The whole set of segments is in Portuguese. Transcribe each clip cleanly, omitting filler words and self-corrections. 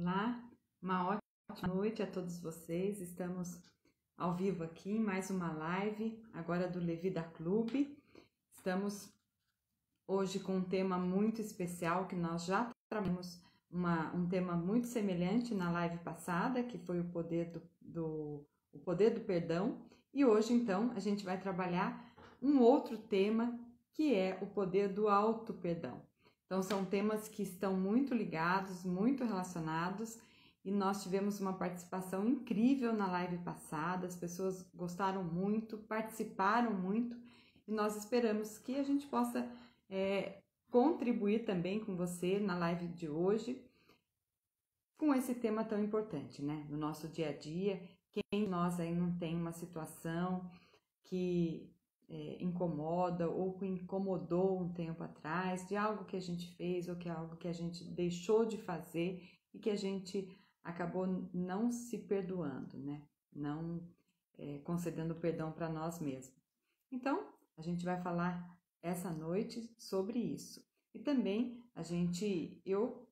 Olá, uma ótima noite a todos vocês. Estamos ao vivo aqui em mais uma live, agora do Levida Clube. Estamos hoje com um tema muito especial que nós já trabalhamos um tema muito semelhante na live passada, que foi o poder o poder do perdão. E hoje, então, a gente vai trabalhar um outro tema, que é o poder do auto-perdão. Então, são temas que estão muito ligados, muito relacionados, e nós tivemos uma participação incrível na live passada, as pessoas gostaram muito, participaram muito, e nós esperamos que a gente possa contribuir também com você na live de hoje, com esse tema tão importante, né? No nosso dia a dia, quem de nós aí não tem uma situação que incomoda ou que incomodou um tempo atrás, de algo que a gente fez ou que é algo que a gente deixou de fazer e que a gente acabou não se perdoando, né? Não concedendo perdão para nós mesmos. Então, a gente vai falar essa noite sobre isso. E também eu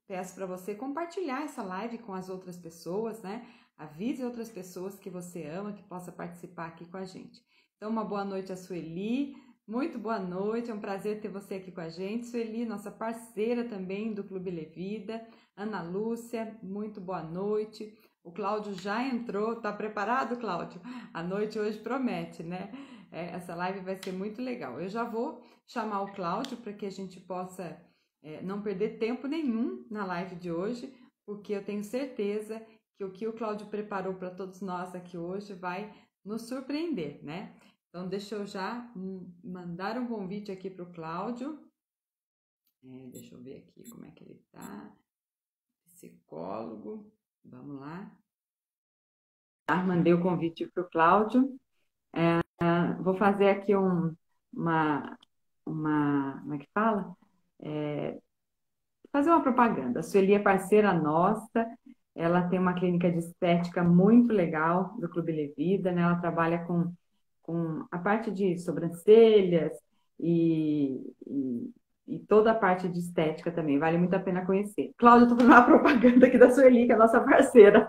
peço para você compartilhar essa live com as outras pessoas, né? Avise outras pessoas que você ama, que possa participar aqui com a gente. Então, uma boa noite a Sueli, muito boa noite, é um prazer ter você aqui com a gente. Sueli, nossa parceira também do Clube Levida. Ana Lúcia, muito boa noite. O Cláudio já entrou, tá preparado, Cláudio? A noite hoje promete, né? Essa live vai ser muito legal. Eu já vou chamar o Cláudio para que a gente possa não perder tempo nenhum na live de hoje, porque eu tenho certeza que o que o Cláudio preparou para todos nós aqui hoje vai nos surpreender, né? Então, deixa eu já mandar um convite aqui para o Cláudio. Deixa eu ver aqui como é que ele está. Psicólogo. Vamos lá. Mandei o convite para o Cláudio. Vou fazer aqui como é que fala? Fazer uma propaganda. A Sueli é parceira nossa, ela tem uma clínica de estética muito legal do Clube Levida, né? Ela trabalha com a parte de sobrancelhas e toda a parte de estética também. Vale muito a pena conhecer. Cláudia, eu estou fazendo uma propaganda aqui da Sueli, que é a nossa parceira.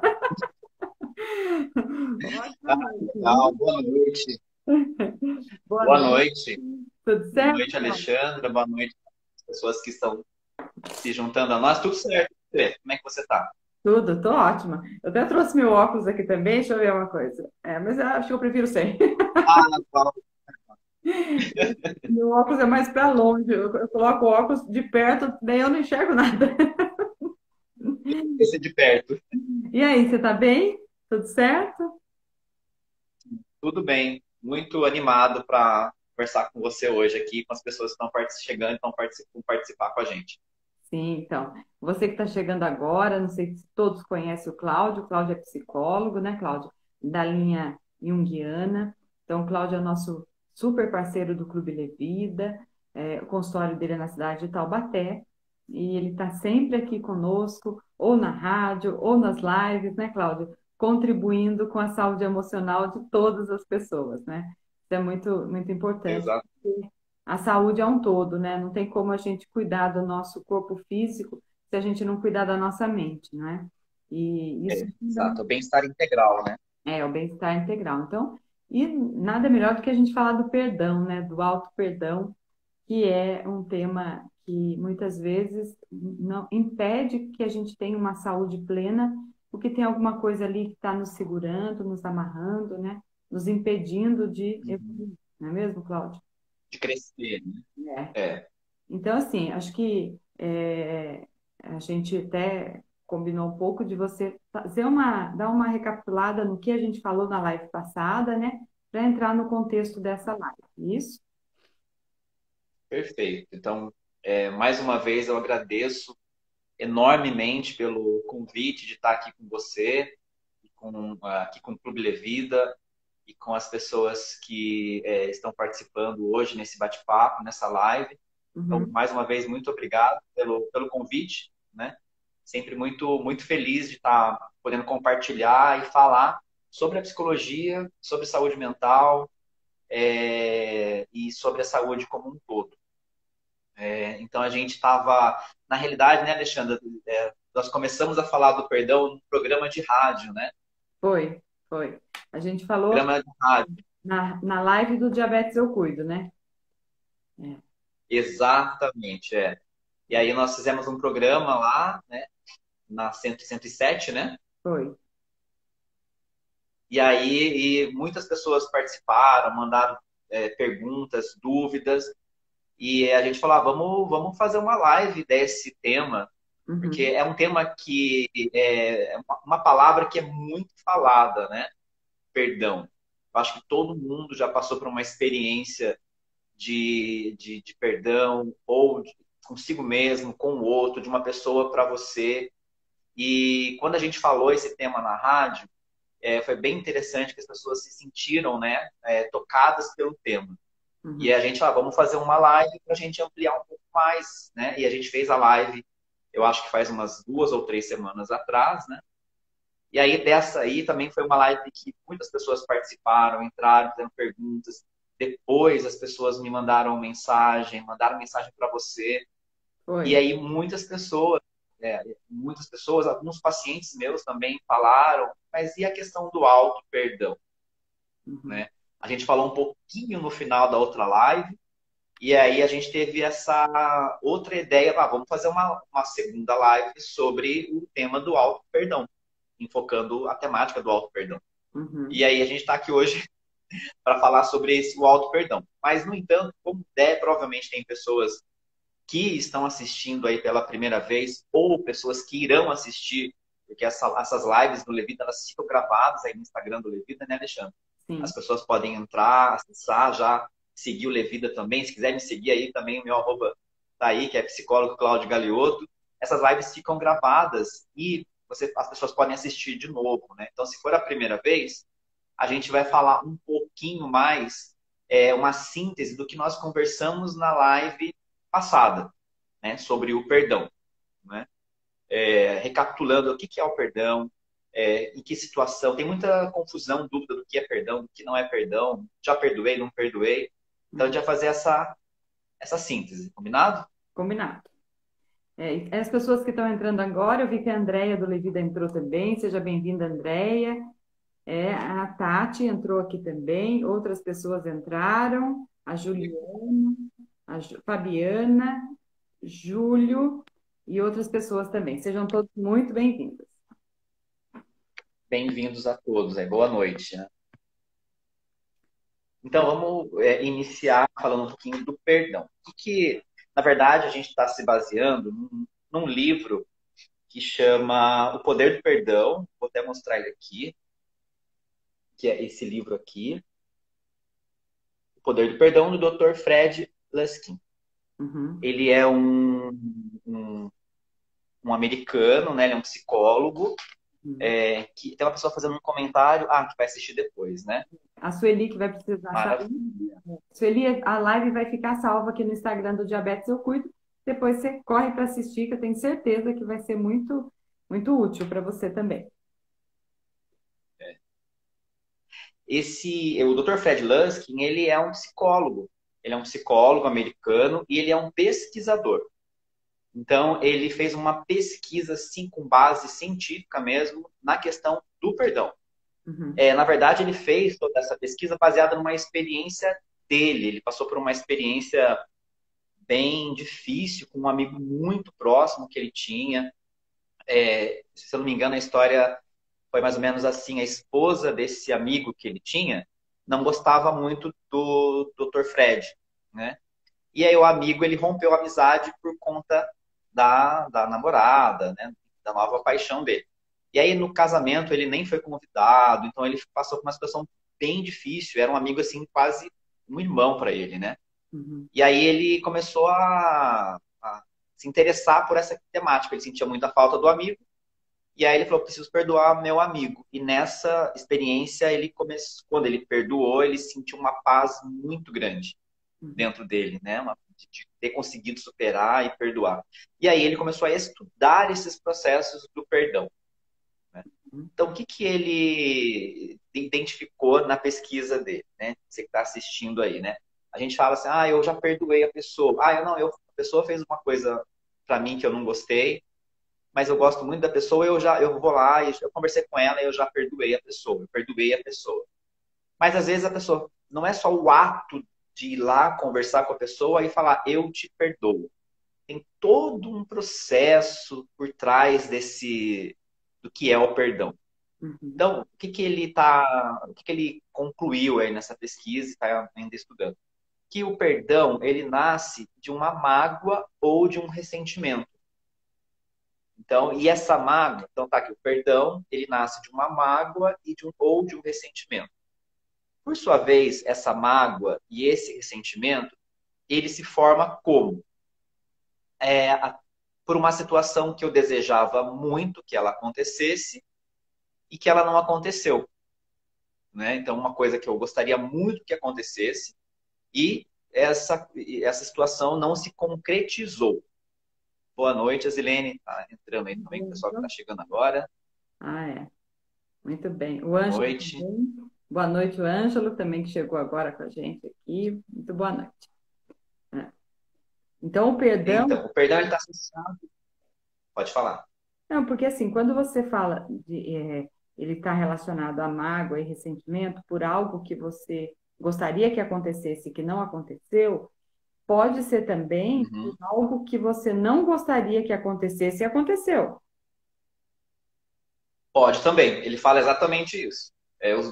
Legal, boa noite. Boa Boa noite. noite. Tudo Boa certo? noite, Alexandra. Boa noite às pessoas que estão se juntando a nós. Tudo certo? Como é que você está? Tudo, tô ótima. Eu até trouxe meu óculos aqui também, deixa eu ver uma coisa. Mas eu acho que eu prefiro sem. Ah, Paulo, Meu óculos é mais para longe. Eu coloco o óculos de perto, daí eu não enxergo nada. esse de perto. E aí, você tá bem? Tudo certo? Tudo bem. Muito animado para conversar com você hoje aqui, com as pessoas que estão chegando e estão participar com a gente. Sim, então. Você que está chegando agora, não sei se todos conhecem o Cláudio. O Cláudio é psicólogo, né, Cláudio? Da linha junguiana. Então, o Cláudio é o nosso super parceiro do Clube Levida. O consultório dele é na cidade de Taubaté. E ele está sempre aqui conosco, ou na rádio, ou nas lives, né, Cláudio? Contribuindo com a saúde emocional de todas as pessoas, né? Isso é muito, muito importante. Exato. A saúde é um todo, né? Não tem como a gente cuidar do nosso corpo físico se a gente não cuidar da nossa mente, né? E isso Exato. O bem-estar integral, né? é o bem-estar integral. Então, e nada melhor do que a gente falar do perdão, né? Do auto-perdão, que é um tema que muitas vezes não impede que a gente tenha uma saúde plena, porque tem alguma coisa ali que está nos segurando, nos amarrando, né? Nos impedindo de evoluir, não é mesmo, Cláudio? De crescer, né? É. É. Então, assim, acho que a gente até combinou um pouco de você dar uma recapitulada no que a gente falou na live passada, né? Para entrar no contexto dessa live. Isso? Perfeito. Então, mais uma vez eu agradeço enormemente pelo convite de estar aqui com você, aqui com o Clube Levida e com as pessoas que estão participando hoje nesse bate-papo, nessa live. Então, Uhum. mais uma vez, muito obrigado pelo convite, né? Sempre muito, muito feliz de estar podendo compartilhar e falar sobre a psicologia, sobre saúde mental, e sobre a saúde como um todo. Então, a gente estava, na realidade, né, Alexandra, nós começamos a falar do perdão no programa de rádio, né? Foi, foi. A gente falou Programa de rádio. na live do Diabetes Eu Cuido, né? É, Exatamente, é. E aí nós fizemos um programa lá, né? Na 107, né? foi. E aí muitas pessoas participaram, mandaram perguntas, dúvidas. E a gente falou, vamos fazer uma live desse tema, porque Uhum, é um tema que é uma palavra que é muito falada, né? Perdão. Eu acho que todo mundo já passou por uma experiência de perdão, ou consigo mesmo, com o outro, de uma pessoa para você. E quando a gente falou esse tema na rádio, foi bem interessante que as pessoas se sentiram, né, tocadas pelo tema. E uhum, a gente, vamos fazer uma live para a gente ampliar um pouco mais, né? E a gente fez a live, eu acho que faz umas 2 ou 3 semanas atrás, né? E aí dessa aí também foi uma live que muitas pessoas participaram, entraram, fizeram perguntas. Depois as pessoas me mandaram mensagem para você. E foi. aí muitas pessoas, alguns pacientes meus também falaram, mas e a questão do auto perdão, Uhum, né? A gente falou um pouquinho no final da outra live. E aí a gente teve essa outra ideia, vamos fazer uma segunda live sobre o tema do auto-perdão, enfocando a temática do auto-perdão. uhum, E aí a gente está aqui hoje para falar sobre o auto-perdão. Mas, no entanto, como provavelmente tem pessoas que estão assistindo aí pela primeira vez, ou pessoas que irão assistir, porque essas lives do Levita, elas ficam gravadas aí no Instagram do Levita, né, Alexandre? As sim. pessoas podem entrar, acessar, já seguir o Levita também. Se quiser me seguir aí também, o meu arroba tá aí, que é psicólogo Cláudio Galiotto. Essas lives ficam gravadas e as pessoas podem assistir de novo, né? Então, se for a primeira vez, a gente vai falar um pouquinho mais, uma síntese do que nós conversamos na live passada, né? Sobre o perdão, né? Recapitulando o que é o perdão, em que situação. Tem muita confusão, dúvida do que é perdão, do que não é perdão. Já perdoei, não perdoei. Então, a gente Uhum. vai fazer essa síntese, combinado? Combinado. E as pessoas que estão entrando agora, eu vi que a Andréia do Levida entrou também. Seja bem-vinda, Andréia. A Tati entrou aqui também. Outras pessoas entraram. A Juliana, Fabiana, Júlio e outras pessoas também. Sejam todos muito bem-vindos. Bem-vindos a todos, boa noite, né? Então, vamos iniciar falando um pouquinho do perdão. Na verdade, a gente está se baseando num livro que chama O Poder do Perdão. Vou até mostrar ele aqui, que é esse livro aqui. O Poder do Perdão, do Dr. Fred Luskin. Uhum, Ele é um, um americano, né? Ele é um psicólogo, uhum. que tem uma pessoa fazendo um comentário, que vai assistir depois, né? A Sueli que vai precisar sair. Maravilha. Sueli, a live vai ficar salva aqui no Instagram do Diabetes Eu Cuido. Depois você corre para assistir, que eu tenho certeza que vai ser muito, muito útil para você também. O Dr. Fred Luskin, ele é um psicólogo. Ele é um psicólogo americano e ele é um pesquisador. Então, ele fez uma pesquisa, assim, com base científica mesmo, na questão do perdão. Uhum, Na verdade, ele fez toda essa pesquisa baseada numa experiência dele. Ele passou por uma experiência bem difícil com um amigo muito próximo que ele tinha. Se eu não me engano, a história foi mais ou menos assim: a esposa desse amigo que ele tinha não gostava muito do Dr. Fred, né? E aí o amigo, ele rompeu a amizade por conta da namorada, né? Da nova paixão dele. E aí no casamento ele nem foi convidado, então ele passou por uma situação bem difícil. Era um amigo assim, quase um irmão para ele, né? uhum, E aí ele começou a se interessar por essa temática. Ele sentia muita falta do amigo. E aí ele falou: preciso perdoar meu amigo. E nessa experiência, ele começou, quando ele perdoou, ele sentiu uma paz muito grande uhum, dentro dele, né? De ter conseguido superar e perdoar. E aí ele começou a estudar esses processos do perdão, né? uhum. Então, o que ele identificou na pesquisa dele, né? Você que está assistindo aí, né? A gente fala assim: eu já perdoei a pessoa. A pessoa fez uma coisa para mim que eu não gostei, mas eu gosto muito da pessoa, eu vou lá e eu conversei com ela e eu já perdoei a pessoa, eu perdoei a pessoa. Mas às vezes a pessoa não é só o ato de ir lá conversar com a pessoa e falar eu te perdoo. Tem todo um processo por trás desse do que é o perdão. Uhum. Então, o que ele concluiu aí nessa pesquisa, está ainda estudando? Que o perdão, ele nasce de uma mágoa ou de um ressentimento. Então, e essa mágoa, então tá aqui, o perdão, ele nasce de uma mágoa ou de um ressentimento. Por sua vez, essa mágoa e esse ressentimento, ele se forma como? Por uma situação que eu desejava muito que ela acontecesse e que ela não aconteceu. Né? Então, uma coisa que eu gostaria muito que acontecesse e essa situação não se concretizou. Boa noite, Azilene. Tá entrando aí também, o pessoal que está chegando agora. Ah, é. Muito bem. O Boa Ângelo noite. também. Boa noite, o Ângelo também, que chegou agora com a gente aqui. Muito boa noite. É. Então, o perdão. Então, o perdão está associado. Pode falar. Não, porque assim, quando você fala ele está relacionado à mágoa e ressentimento por algo que você gostaria que acontecesse e que não aconteceu, pode ser também por Uhum. algo que você não gostaria que acontecesse e aconteceu. Pode também. Ele fala exatamente isso.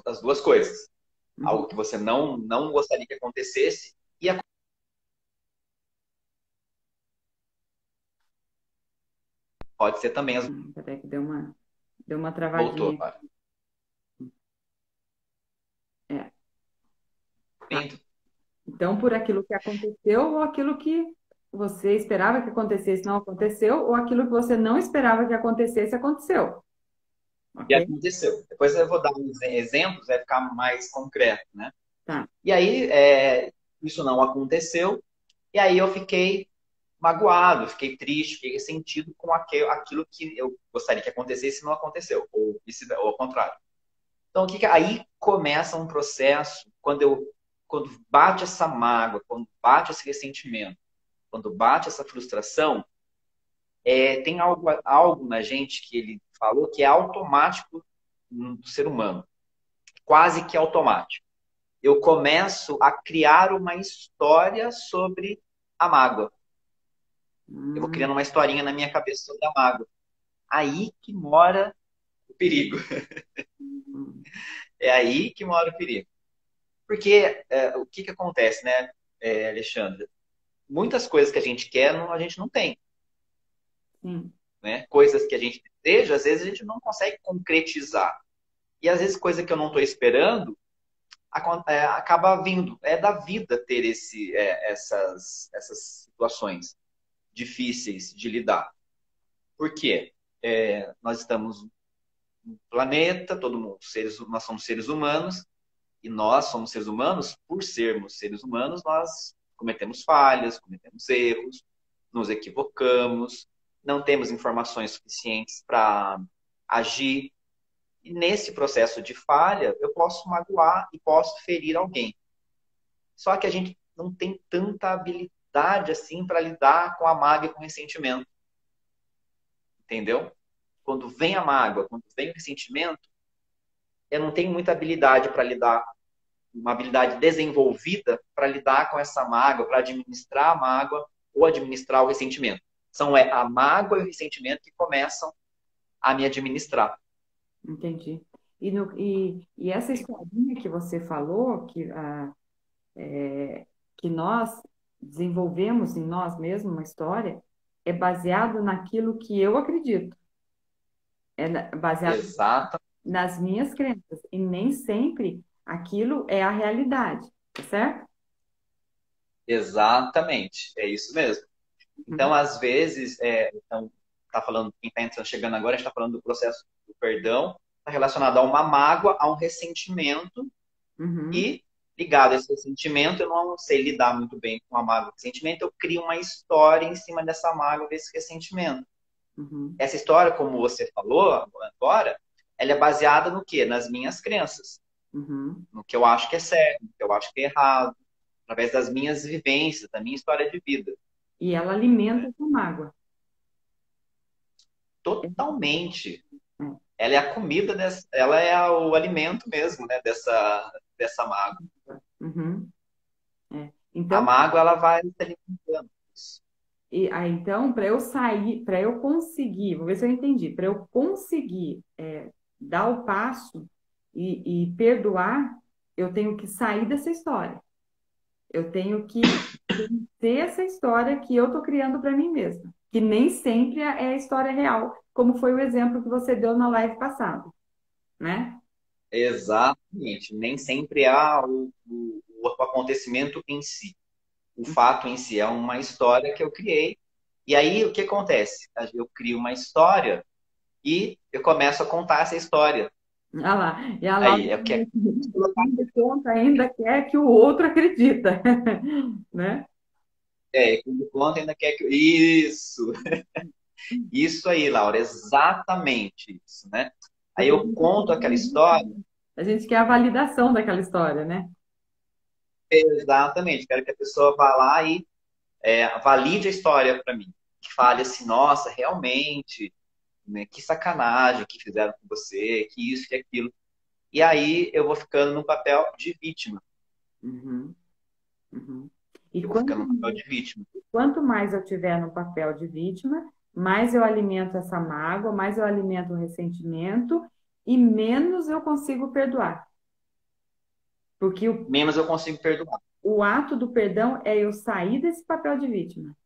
As duas coisas. Uhum. Algo que você não gostaria que acontecesse e pode ser também. Peraí que deu uma Voltou travadinha. agora. É, tá. Indo. Então, por aquilo que aconteceu ou aquilo que você esperava que acontecesse não aconteceu, ou aquilo que você não esperava que acontecesse aconteceu. E Ok? aconteceu. Depois eu vou dar uns exemplos, vai ficar mais concreto, né? Tá. E aí, isso não aconteceu, e aí eu fiquei magoado, fiquei triste, fiquei ressentido com aquilo que eu gostaria que acontecesse e não aconteceu, ou ao contrário. Então, aí começa um processo, quando bate essa mágoa, quando bate esse ressentimento, quando bate essa frustração, tem algo na gente que ele falou que é automático do ser humano, quase que automático. Eu começo a criar uma história sobre a mágoa. Eu vou Hum, criando uma historinha na minha cabeça sobre a mágoa. Aí que mora o perigo. hum, É aí que mora o perigo. Porque o que acontece, né, Alexandre? Muitas coisas que a gente quer, a gente não tem. sim, Né? Coisas que a gente deseja, às vezes a gente não consegue concretizar. E às vezes coisa que eu não estou esperando acaba vindo. É da vida ter essas situações difíceis de lidar. Por quê? Nós estamos no planeta, todo mundo, nós somos seres humanos, e nós somos seres humanos, por sermos seres humanos, nós cometemos falhas, cometemos erros, nos equivocamos, não temos informações suficientes para agir. E nesse processo de falha, eu posso magoar e posso ferir alguém. Só que a gente não tem tanta habilidade assim para lidar com a mágoa e com o ressentimento. Entendeu? Quando vem a mágoa, quando vem o ressentimento, eu não tenho muita habilidade para lidar, uma habilidade desenvolvida para lidar com essa mágoa, para administrar a mágoa ou administrar o ressentimento. São a mágoa e o ressentimento que começam a me administrar. entendi. E essa historinha que você falou, que nós desenvolvemos em nós mesmos uma história, é baseado naquilo que eu acredito, baseado Exata, nas minhas crenças, e nem sempre aquilo é a realidade, tá certo? exatamente. É isso mesmo. Uhum. Então, às vezes, então, tá falando, quem está chegando agora, a gente está falando do processo do perdão, está relacionado a uma mágoa, a um ressentimento, Uhum. e ligado a esse ressentimento, eu não sei lidar muito bem com a mágoa e ressentimento, eu crio uma história em cima dessa mágoa, desse ressentimento. Uhum. Essa história, como você falou agora, ela é baseada no quê? Nas minhas crenças, Uhum. no que eu acho que é certo, no que eu acho que é errado, através das minhas vivências, da minha história de vida. E ela alimenta essa mágoa. Totalmente. É. Ela é a comida, ela é o alimento mesmo, né, dessa mágoa. Uhum. É. A Então, mágoa, ela vai se alimentando. então, para eu sair, para eu conseguir, vou ver se eu entendi, para eu conseguir dar o passo e perdoar, eu tenho que sair dessa história. Eu tenho que ter essa história que eu estou criando para mim mesma, que nem sempre é a história real, como foi o exemplo que você deu na live passada, né? Exatamente. Nem sempre há o acontecimento em si. O fato em si é uma história que eu criei. E aí, o que acontece? Eu crio uma história e eu começo a contar essa história. Olha lá, e a Laura Aí, é o que é. no fim de conta ainda quer que o outro acredita, né? Quando conta, ainda quer que. Isso! Isso aí, Laura, exatamente isso, né? Aí Porque eu conto aquela história, a gente quer a validação daquela história, né? exatamente, quero que a pessoa vá lá e valide a história para mim. Que fale assim, nossa, realmente, né, que sacanagem que fizeram com você, que isso, que aquilo. E aí eu vou ficando no papel de vítima. Uhum, uhum. E Eu vou ficando no papel de vítima. quanto mais eu tiver no papel de vítima, mais eu alimento essa mágoa, mais eu alimento o ressentimento e menos eu consigo perdoar. Porque Menos eu consigo perdoar. o ato do perdão é eu sair desse papel de vítima,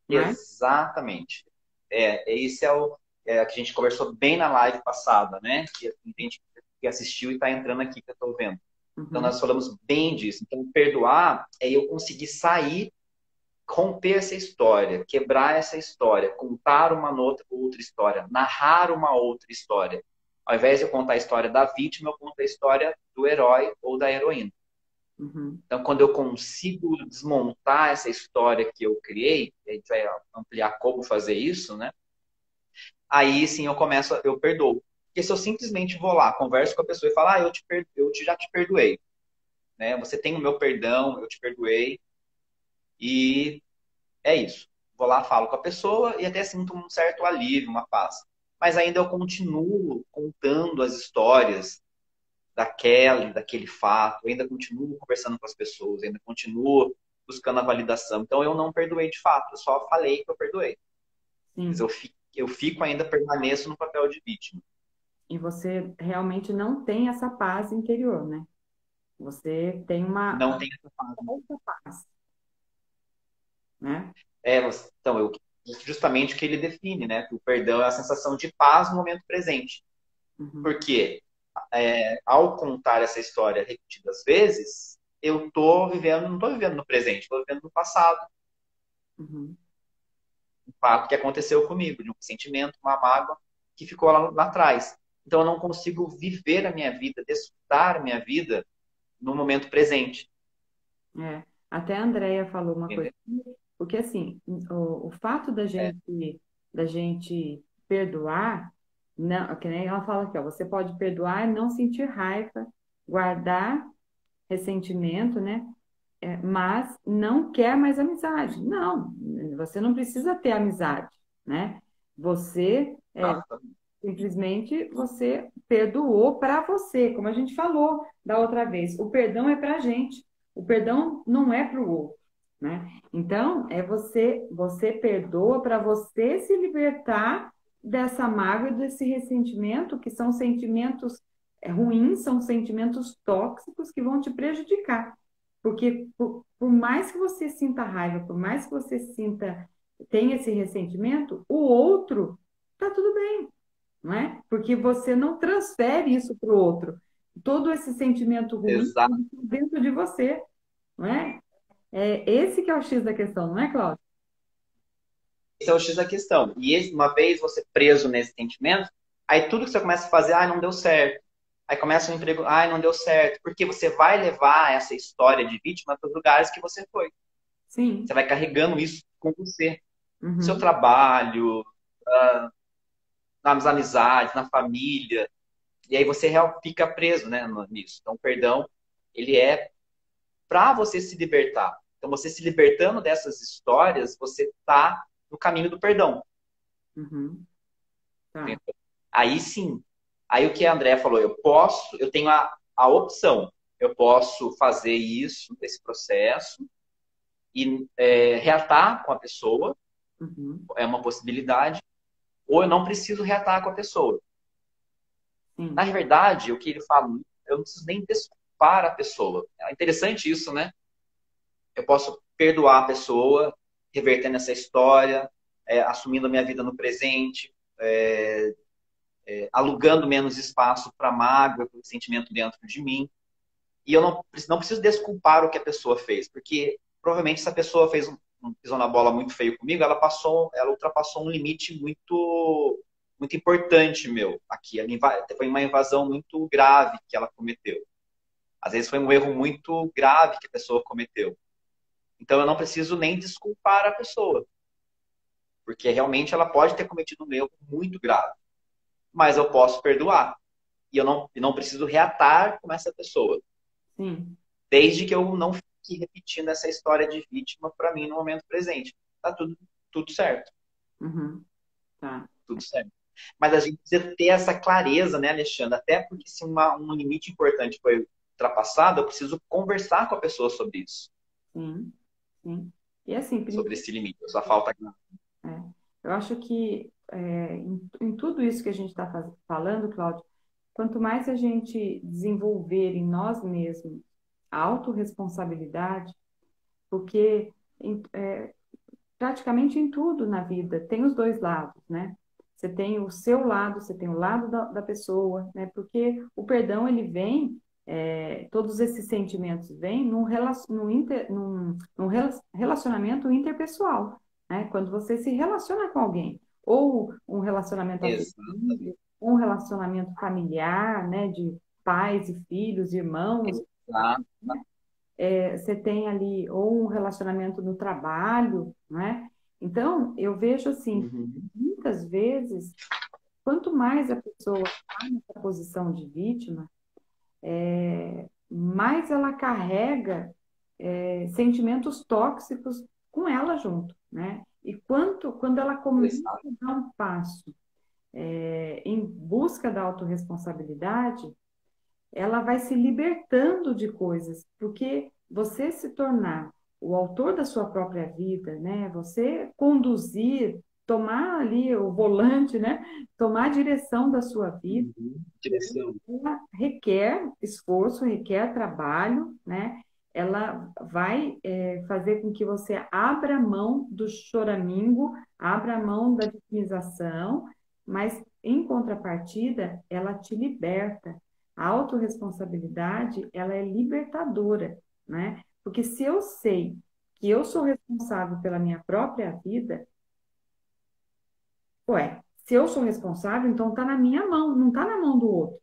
não é? Exatamente. Esse é o que a gente conversou bem na live passada, né? Que tem gente que assistiu e está entrando aqui que eu estou vendo. Então, Uhum, nós falamos bem disso. Então, perdoar é eu conseguir sair, romper essa história, quebrar essa história, contar uma outra história, narrar uma outra história. Ao invés de eu contar a história da vítima, eu conto a história do herói ou da heroína. uhum, Então, quando eu consigo desmontar essa história que eu criei, a gente vai ampliar como fazer isso, né? Aí sim eu perdoo. Porque se eu simplesmente vou lá, converso com a pessoa e falo, já te perdoei, né? Você tem o meu perdão, eu te perdoei, e é isso. Vou lá, falo com a pessoa e até sinto um certo alívio, uma paz. Mas ainda eu continuo contando as histórias daquele fato, eu ainda continuo conversando com as pessoas, ainda continuo buscando a validação. Então eu não perdoei de fato, eu só falei que eu perdoei. Mas sim. eu fico ainda, permaneço no papel de vítima. E você realmente não tem essa paz interior, né? Você tem uma Não tem essa fase. falsa paz, né? Então, justamente o que ele define, né? Que o perdão é a sensação de paz no momento presente. Uhum, Porque ao contar essa história repetidas vezes, não estou vivendo no presente, estou vivendo no passado. uhum. Um fato que aconteceu comigo, de um sentimento, uma mágoa que ficou lá atrás. Então eu não consigo viver a minha vida, desfrutar a minha vida no momento presente. É. Até a Andrea falou uma coisa, Entendeu? porque assim, o fato É, da gente perdoar, não, que nem ela fala aqui, ó, você pode perdoar e não sentir raiva, guardar ressentimento, né? Mas não quer mais amizade. Não, você não precisa ter amizade, né? Você exatamente. simplesmente você perdoou para você, como a gente falou da outra vez. O perdão é para a gente. O perdão não é para o outro, né? Então, você perdoa para você se libertar dessa mágoa e desse ressentimento, que são sentimentos ruins, são sentimentos tóxicos que vão te prejudicar. Porque por mais que você sinta raiva, por mais que você tenha esse ressentimento, o outro tá tudo bem, não é? Porque você não transfere isso para o outro. Todo esse sentimento ruim está Exato. dentro de você, não é? É esse que é o X da questão, não é, Cláudio? Esse é o X da questão. E uma vez você preso nesse sentimento, aí tudo que você começa a fazer, não deu certo. Aí começa um emprego, não deu certo. Porque você vai levar essa história de vítima para os lugares que você foi. Sim. Você vai carregando isso com você. No seu Uhum. trabalho, nas amizades, na família. E aí você fica preso, né, nisso. Então, o perdão, ele é para você se libertar. Então, você se libertando dessas histórias, você está no caminho do perdão. Uhum. Tá. Entendeu? Aí sim. Aí o que a Andrea falou, eu tenho a opção. Eu posso fazer isso, esse processo, e reatar com a pessoa, Uhum. é uma possibilidade, ou eu não preciso reatar com a pessoa. Na Sim. verdade, o que ele fala, eu não preciso nem desculpar a pessoa. É interessante isso, né? Eu posso perdoar a pessoa, revertendo essa história, assumindo a minha vida no presente, alugando menos espaço para mágoa, para o sentimento dentro de mim. E eu não preciso desculpar o que a pessoa fez, porque provavelmente essa pessoa fez pisou na bola muito feio comigo, ela ultrapassou um limite muito importante meu aqui. Foi uma invasão muito grave que ela cometeu. Às vezes foi um erro muito grave que a pessoa cometeu. Então eu não preciso nem desculpar a pessoa, porque realmente ela pode ter cometido um erro muito grave, mas eu posso perdoar. E eu não preciso reatar com essa pessoa, Sim. desde que eu não fique repetindo essa história de vítima para mim no momento presente. Tá tudo certo, Uhum. Tá. tudo certo. Mas a gente precisa ter essa clareza, né, Alexandre? Até porque se um limite importante foi ultrapassado, eu preciso conversar com a pessoa sobre isso, Sim. Sim. E assim, sobre esse limite. Só falta. é, eu acho que em tudo isso que a gente está falando, Cláudio, quanto mais a gente desenvolver em nós mesmos a autorresponsabilidade, porque praticamente em tudo na vida tem os dois lados, né? Você tem o seu lado, você tem o lado da pessoa, né? Porque o perdão, ele vem, todos esses sentimentos vêm num relacionamento interpessoal, né? Quando você se relaciona com alguém, ou um relacionamento Exatamente. afetivo, um relacionamento familiar, né? De pais e filhos, irmãos, Exato. você tem ali ou um relacionamento no trabalho, né? Então, eu vejo assim, Uhum. muitas vezes, quanto mais a pessoa está nessa posição de vítima, mais ela carrega sentimentos tóxicos com ela junto, né? E quando ela começa Exato. a dar um passo em busca da autorresponsabilidade, ela vai se libertando de coisas, porque você se tornar o autor da sua própria vida, né? Você conduzir, tomar ali o volante, né? Tomar a direção da sua vida, Uhum. Direção. ela requer esforço, requer trabalho, né? Ela vai fazer com que você abra mão do choramingo, abra mão da vitimização, mas em contrapartida, ela te liberta. A autorresponsabilidade, ela é libertadora, né? Porque se eu sei que eu sou responsável pela minha própria vida, ué, se eu sou responsável, então tá na minha mão, não tá na mão do outro.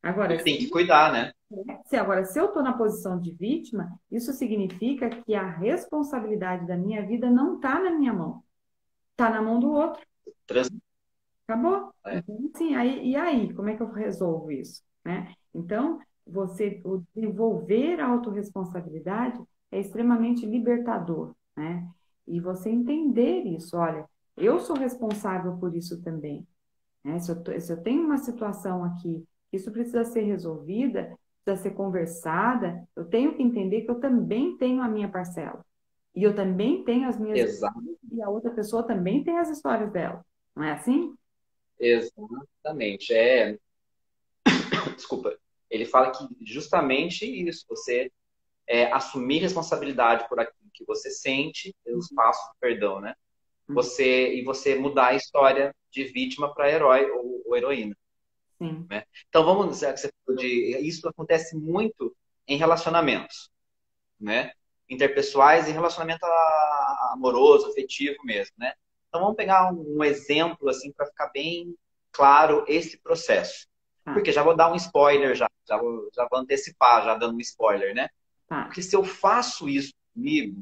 Agora, Tem que cuidar, né? se eu estou na posição de vítima, isso significa que a responsabilidade da minha vida não está na minha mão, está na mão do outro. Trans... Acabou? É. Então, assim, e aí, como é que eu resolvo isso, né? Então, o desenvolver a autorresponsabilidade é extremamente libertador, né? E você entender isso, olha, eu sou responsável por isso também, né? Se eu tenho uma situação aqui, isso precisa ser resolvida, precisa ser conversada, eu tenho que entender que eu também tenho a minha parcela. E eu também tenho as minhas Exato. histórias, e a outra pessoa também tem as histórias dela. Não é assim? Exatamente. Desculpa. Ele fala que justamente isso, você assumir responsabilidade por aquilo que você sente, os passos do perdão, né? Uhum. E você mudar a história de vítima para herói ou heroína, Sim. né? Então vamos dizer que você falou isso acontece muito em relacionamentos, né? Interpessoais e relacionamento amoroso, afetivo mesmo, né? Então vamos pegar um exemplo assim para ficar bem claro esse processo. Tá, Porque já vou dar um spoiler já vou antecipar já dando um spoiler, né? tá. Porque se eu faço isso comigo,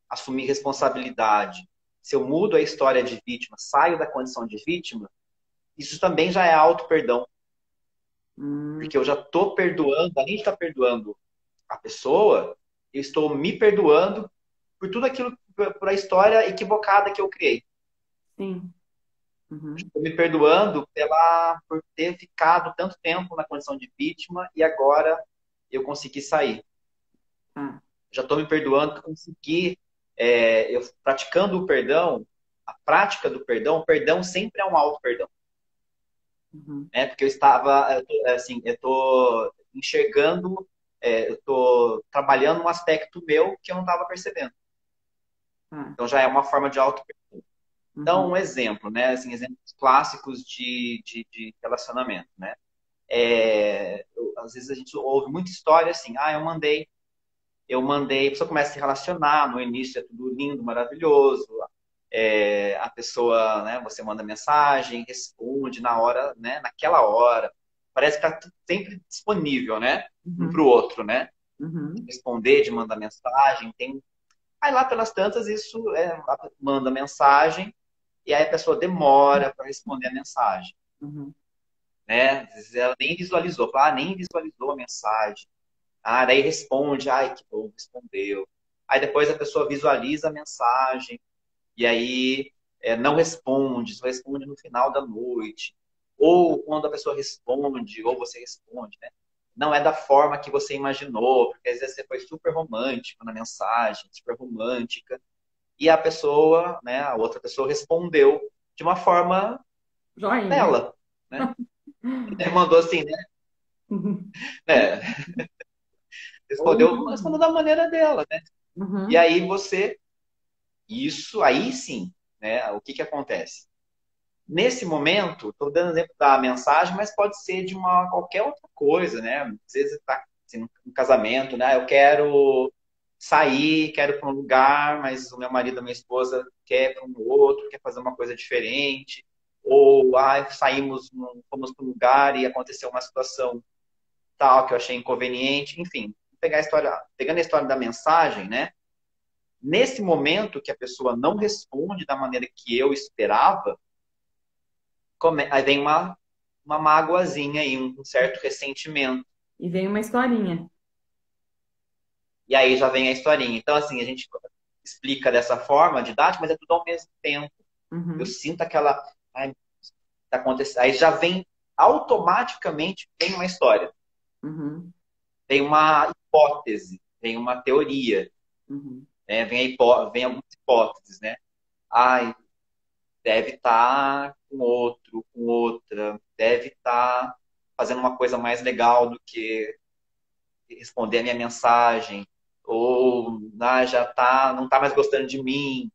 assumir responsabilidade, se eu mudo a história de vítima, saio da condição de vítima, isso também já é auto-perdão. Hum, Porque eu já estou perdoando, além de estar perdoando a pessoa, eu estou me perdoando por tudo aquilo, por a história equivocada que eu criei. sim. Uhum. Estou me perdoando por ter ficado tanto tempo na condição de vítima e agora eu consegui sair. Tá. Já estou me perdoando que eu consegui, eu praticando o perdão, a prática do perdão, o perdão sempre é um auto-perdão, Uhum. né? Porque eu estou enxergando, eu estou trabalhando um aspecto meu que eu não estava percebendo. Tá. Então já é uma forma de auto-perdão. Então, Uhum. um exemplo, né? Assim, exemplos clássicos de relacionamento, né? Às vezes a gente ouve muita história assim, a pessoa começa a se relacionar, no início é tudo lindo, maravilhoso, a pessoa, né, você manda mensagem, responde na hora, né, naquela hora, parece que está sempre disponível, né, um para Uhum. o outro, né, Uhum. responder, de mandar mensagem, aí lá pelas tantas manda mensagem e aí a pessoa demora para responder a mensagem, Uhum. né, às vezes ela nem visualizou, nem visualizou a mensagem. Daí responde, ai, que bom, respondeu. Aí depois a pessoa visualiza a mensagem e aí não responde, só responde no final da noite. Ou quando a pessoa responde, ou você responde, né? Não é da forma que você imaginou, porque às vezes você foi super romântico na mensagem, super romântica, e a pessoa, né, a outra pessoa respondeu de uma forma Joinha. dela, né? Mandou assim, né? Uhum. É, Ou respondeu da maneira dela, né? E uhum. aí isso aí sim, né? O que que acontece? Nesse momento, estou dando exemplo da mensagem, mas pode ser de uma qualquer outra coisa, né? Às vezes está assim, num casamento, né? Eu quero sair, quero ir para um lugar, mas o meu marido, a minha esposa quer ir para um outro, quer fazer uma coisa diferente. Ou fomos para um lugar e aconteceu uma situação tal que eu achei inconveniente. Enfim, pegando a história da mensagem, né? Nesse momento que a pessoa não responde da maneira que eu esperava, aí vem uma mágoazinha aí, um certo ressentimento. E vem uma historinha. E aí já vem a historinha. Então, assim, a gente explica dessa forma didática, mas é tudo ao mesmo tempo. Eu Uhum. sinto aquela. Ai, tá acontecendo. Aí já vem, automaticamente, vem uma história. Uhum. Vem uma hipótese, vem uma teoria, Uhum. né? Vem algumas hipóteses, né? Ai, deve estar com outro, com outra, deve estar fazendo uma coisa mais legal do que responder a minha mensagem, ou não está mais gostando de mim,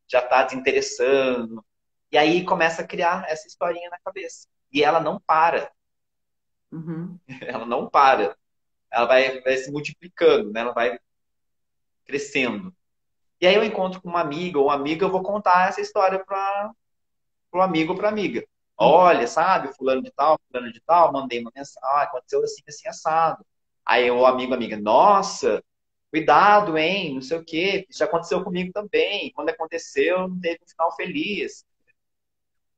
já está desinteressando. E aí começa a criar essa historinha na cabeça. E ela não para, Uhum. ela não para. Ela vai se multiplicando, né? Ela vai crescendo. E aí eu encontro com uma amiga ou uma amiga, eu vou contar essa história para o amigo ou para amiga. Uhum. Olha, sabe, fulano de tal, mandei uma mensagem, aconteceu assim, assim, assado. Aí o amigo, amiga, nossa, cuidado, hein, não sei o quê, isso já aconteceu comigo também. Quando aconteceu, não teve um final feliz,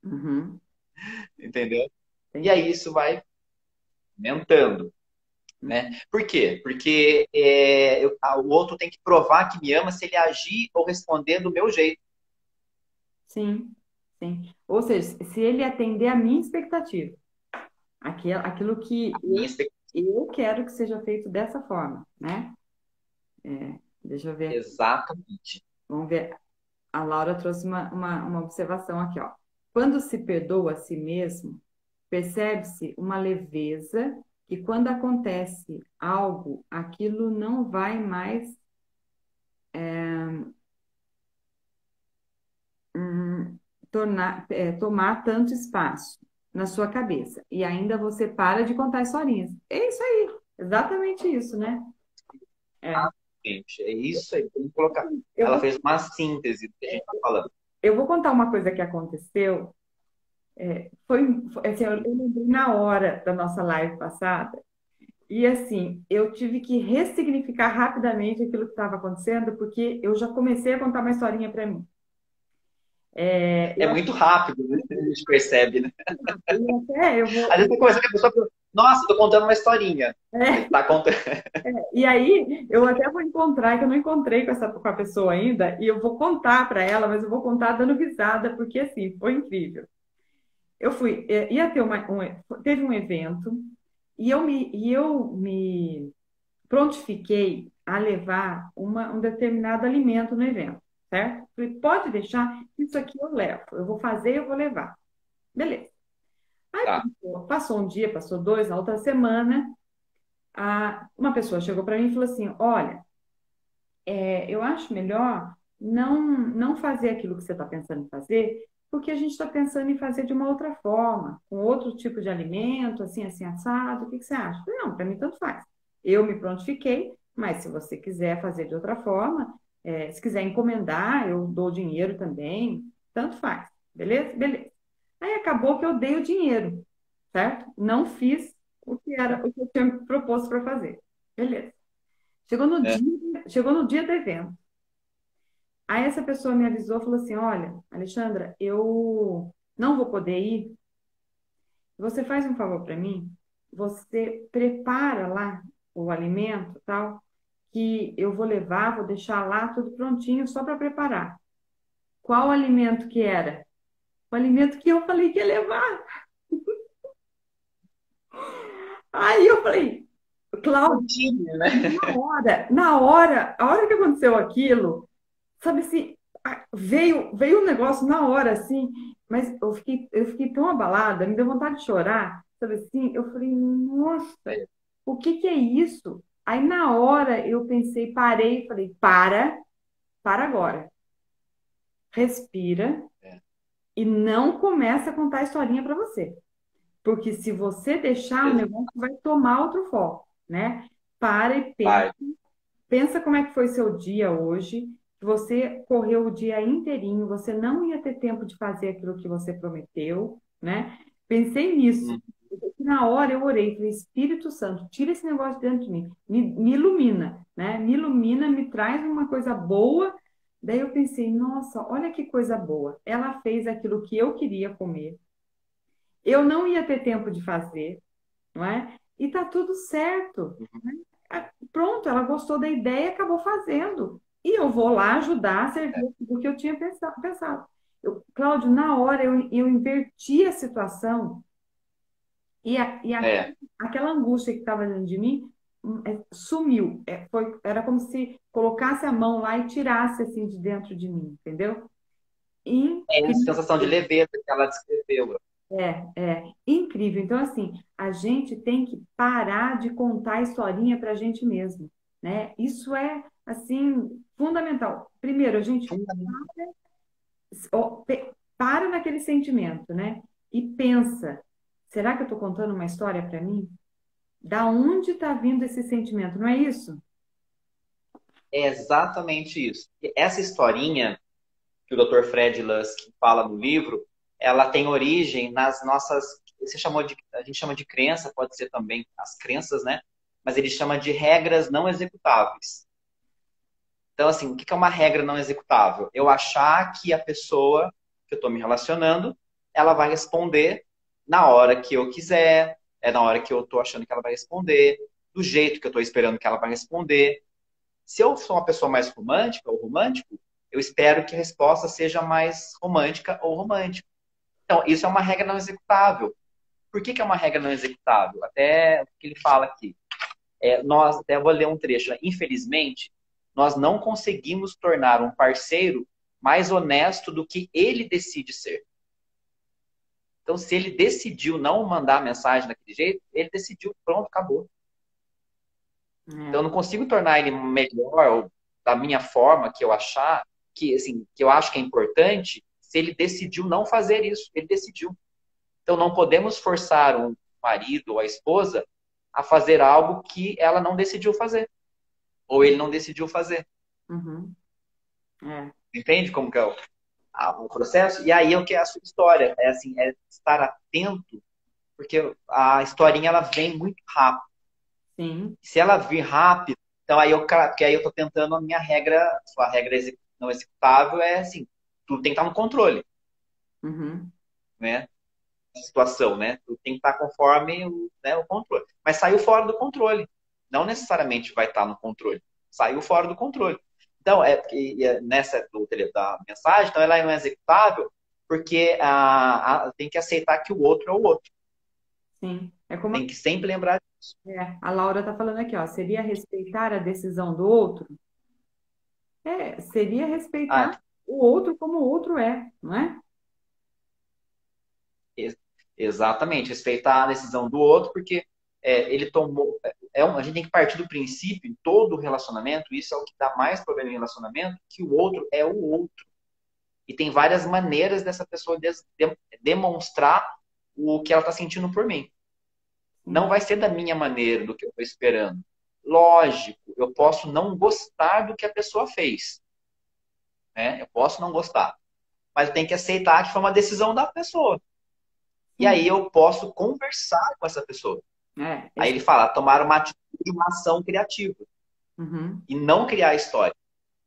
Uhum. entendeu? E Entendi. aí isso vai aumentando, né? Uhum. Por quê? Porque o outro tem que provar que me ama se ele agir ou responder do meu jeito. Sim, sim. Ou seja, se ele atender a minha expectativa, aquilo que A minha eu quero que seja feito dessa forma, né? Deixa eu ver aqui. Exatamente. Vamos ver. A Laura trouxe uma observação aqui, ó. Quando se perdoa a si mesmo, percebe-se uma leveza que quando acontece algo, aquilo não vai mais hum, tomar tanto espaço na sua cabeça. E ainda você para de contar historinhas. É isso aí, exatamente isso, né? É. Gente, é isso aí. Vamos colocar. Eu Ela vou, fez uma síntese do que a gente está falando. eu vou contar uma coisa que aconteceu. Assim, eu lembrei na hora da nossa live passada. E assim, eu tive que ressignificar rapidamente aquilo que estava acontecendo, porque eu já comecei a contar uma historinha para mim. É muito rápido, né? A gente percebe, né? Eu vou. Às vezes você começa com a pessoa, nossa, estou contando uma historinha. Aí É, tá contando. e aí, eu até vou encontrar, que eu não encontrei com a pessoa ainda, e eu vou contar para ela, mas eu vou contar dando risada, porque assim, foi incrível. Eu fui, ia ter teve um evento e eu me prontifiquei a levar um determinado alimento no evento, certo? Falei, pode deixar, isso aqui eu levo. Eu vou fazer, eu vou levar. Beleza. Aí Tá, passou um dia, passou dois, na outra semana, uma pessoa chegou para mim e falou assim: Olha, eu acho melhor não fazer aquilo que você está pensando em fazer, porque a gente está pensando em fazer de uma outra forma, com outro tipo de alimento, assim, assim, assado. O que que você acha? Eu falei, não, para mim tanto faz. Eu me prontifiquei, mas se você quiser fazer de outra forma, se quiser encomendar, eu dou dinheiro também, tanto faz. Beleza? Beleza. Aí acabou que eu dei o dinheiro, certo? Não fiz o que eu tinha me proposto para fazer. Beleza. é, Chegou no dia do evento. Aí essa pessoa me avisou, falou assim: Olha, Alexandra, eu não vou poder ir. Você faz um favor para mim? Você prepara lá o alimento, tal, que eu vou levar, vou deixar lá tudo prontinho só para preparar. Qual alimento que era? O alimento que eu falei que ia levar. Aí eu falei, Cláudio, curtinho, né? a hora que aconteceu aquilo, sabe assim, veio um negócio na hora, assim, mas eu fiquei tão abalada, me deu vontade de chorar, sabe assim? Eu falei, nossa, É, o que que é isso? Aí na hora eu pensei, parei e falei, para agora, respira é, e não começa a contar a historinha para você. Porque se você deixar, o é, negócio vai tomar outro foco, né? Para e pensa. vai. Pensa como é que foi seu dia hoje. Você correu o dia inteirinho, você não ia ter tempo de fazer aquilo que você prometeu, né? Pensei nisso. Hum, Na hora eu orei, falei, Espírito Santo, tira esse negócio de dentro de mim, me ilumina, né? Me ilumina, me traz uma coisa boa. Daí eu pensei, nossa, olha que coisa boa. Ela fez aquilo que eu queria comer. Eu não ia ter tempo de fazer, não é? E tá tudo certo. uhum. Pronto, ela gostou da ideia e acabou fazendo. E eu vou lá ajudar a É, servir do que eu tinha pensado. Cláudio, na hora eu inverti a situação é, aquela angústia que estava dentro de mim sumiu. Era como se colocasse a mão lá e tirasse assim de dentro de mim, entendeu? é essa Incrível. sensação de leveza que ela descreveu. É incrível. Então, assim, a gente tem que parar de contar a historinha para a gente mesmo, né? Isso é, assim, fundamental. Primeiro, a gente Fundamental. para naquele sentimento, né? E pensa, será que eu estou contando uma história para mim? Da onde está vindo esse sentimento? Não é isso? É exatamente isso. E essa historinha que o Dr. Fred Luskin fala no livro, ela tem origem nas nossas, a gente chama de crença, pode ser também as crenças, né? Mas ele chama de regras não executáveis. Então, assim, o que é uma regra não executável? Eu achar que a pessoa que eu estou me relacionando, ela vai responder na hora que eu quiser, é na hora que eu estou achando que ela vai responder, do jeito que eu estou esperando que ela vai responder. Se eu sou uma pessoa mais romântica ou romântico, eu espero que a resposta seja mais romântica ou romântico. Então, isso é uma regra não executável. Por que é uma regra não executável? Até o que ele fala aqui. Até vou ler um trecho. Infelizmente, nós não conseguimos tornar um parceiro mais honesto do que ele decide ser. Então, se ele decidiu não mandar mensagem daquele jeito, ele decidiu, pronto, acabou. Então, eu É. não consigo tornar ele melhor ou da minha forma que eu achar, que assim, que eu acho que é importante, se ele decidiu não fazer isso. Ele decidiu. Então, não podemos forçar o marido ou a esposa a fazer algo que ela não decidiu fazer. Ou ele não decidiu fazer. Uhum. É. Entende como que é o processo? E aí é o que é a sua história. É assim, é estar atento, porque a historinha ela vem muito rápido. Sim. Se ela vir rápido, então porque aí eu tô tentando a minha regra, sua regra não executável é assim, tudo tem que estar no controle, Uhum. né? A situação, né? Tudo tem que estar conforme o controle. Mas saiu fora do controle. Não necessariamente vai estar no controle. Saiu fora do controle. Então, nessa da mensagem, então ela não é executável porque tem que aceitar que o outro é o outro. Sim. É como Tem que sempre lembrar disso. a Laura está falando aqui, ó. Seria respeitar a decisão do outro? Seria respeitar Ah, o outro como o outro é, não é? ex- exatamente, respeitar a decisão do outro, porque ele tomou. A gente tem que partir do princípio, em todo relacionamento, isso é o que dá mais problema em relacionamento, que o outro é o outro. E tem várias maneiras dessa pessoa demonstrar o que ela está sentindo por mim. Não Sim. vai ser da minha maneira, do que eu estou esperando. Lógico, eu posso não gostar do que a pessoa fez, né? Eu posso não gostar, mas eu tenho que aceitar que foi uma decisão da pessoa. E Sim. aí eu posso conversar com essa pessoa. É, Aí ele fala, tomar uma atitude, uma ação criativa uhum, e não criar história.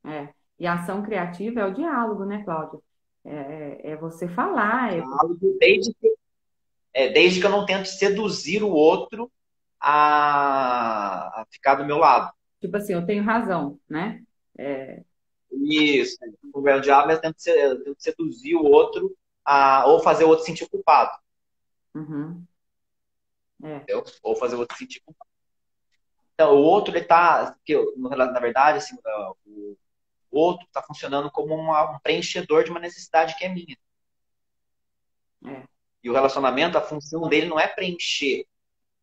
é. E a ação criativa é o diálogo, né, Cláudia? É você falar, Desde que eu não tente seduzir o outro a ficar do meu lado. tipo assim, eu tenho razão, né? É, Isso. O meu diabo é eu tento seduzir o outro ou fazer o outro sentir culpado. uhum, é, Entendeu? Ou fazer o outro sentir culpado. Então, o outro, ele tá. Na verdade, assim, o outro está funcionando como um preenchedor de uma necessidade que é minha. é, E o relacionamento, a função dele não é preencher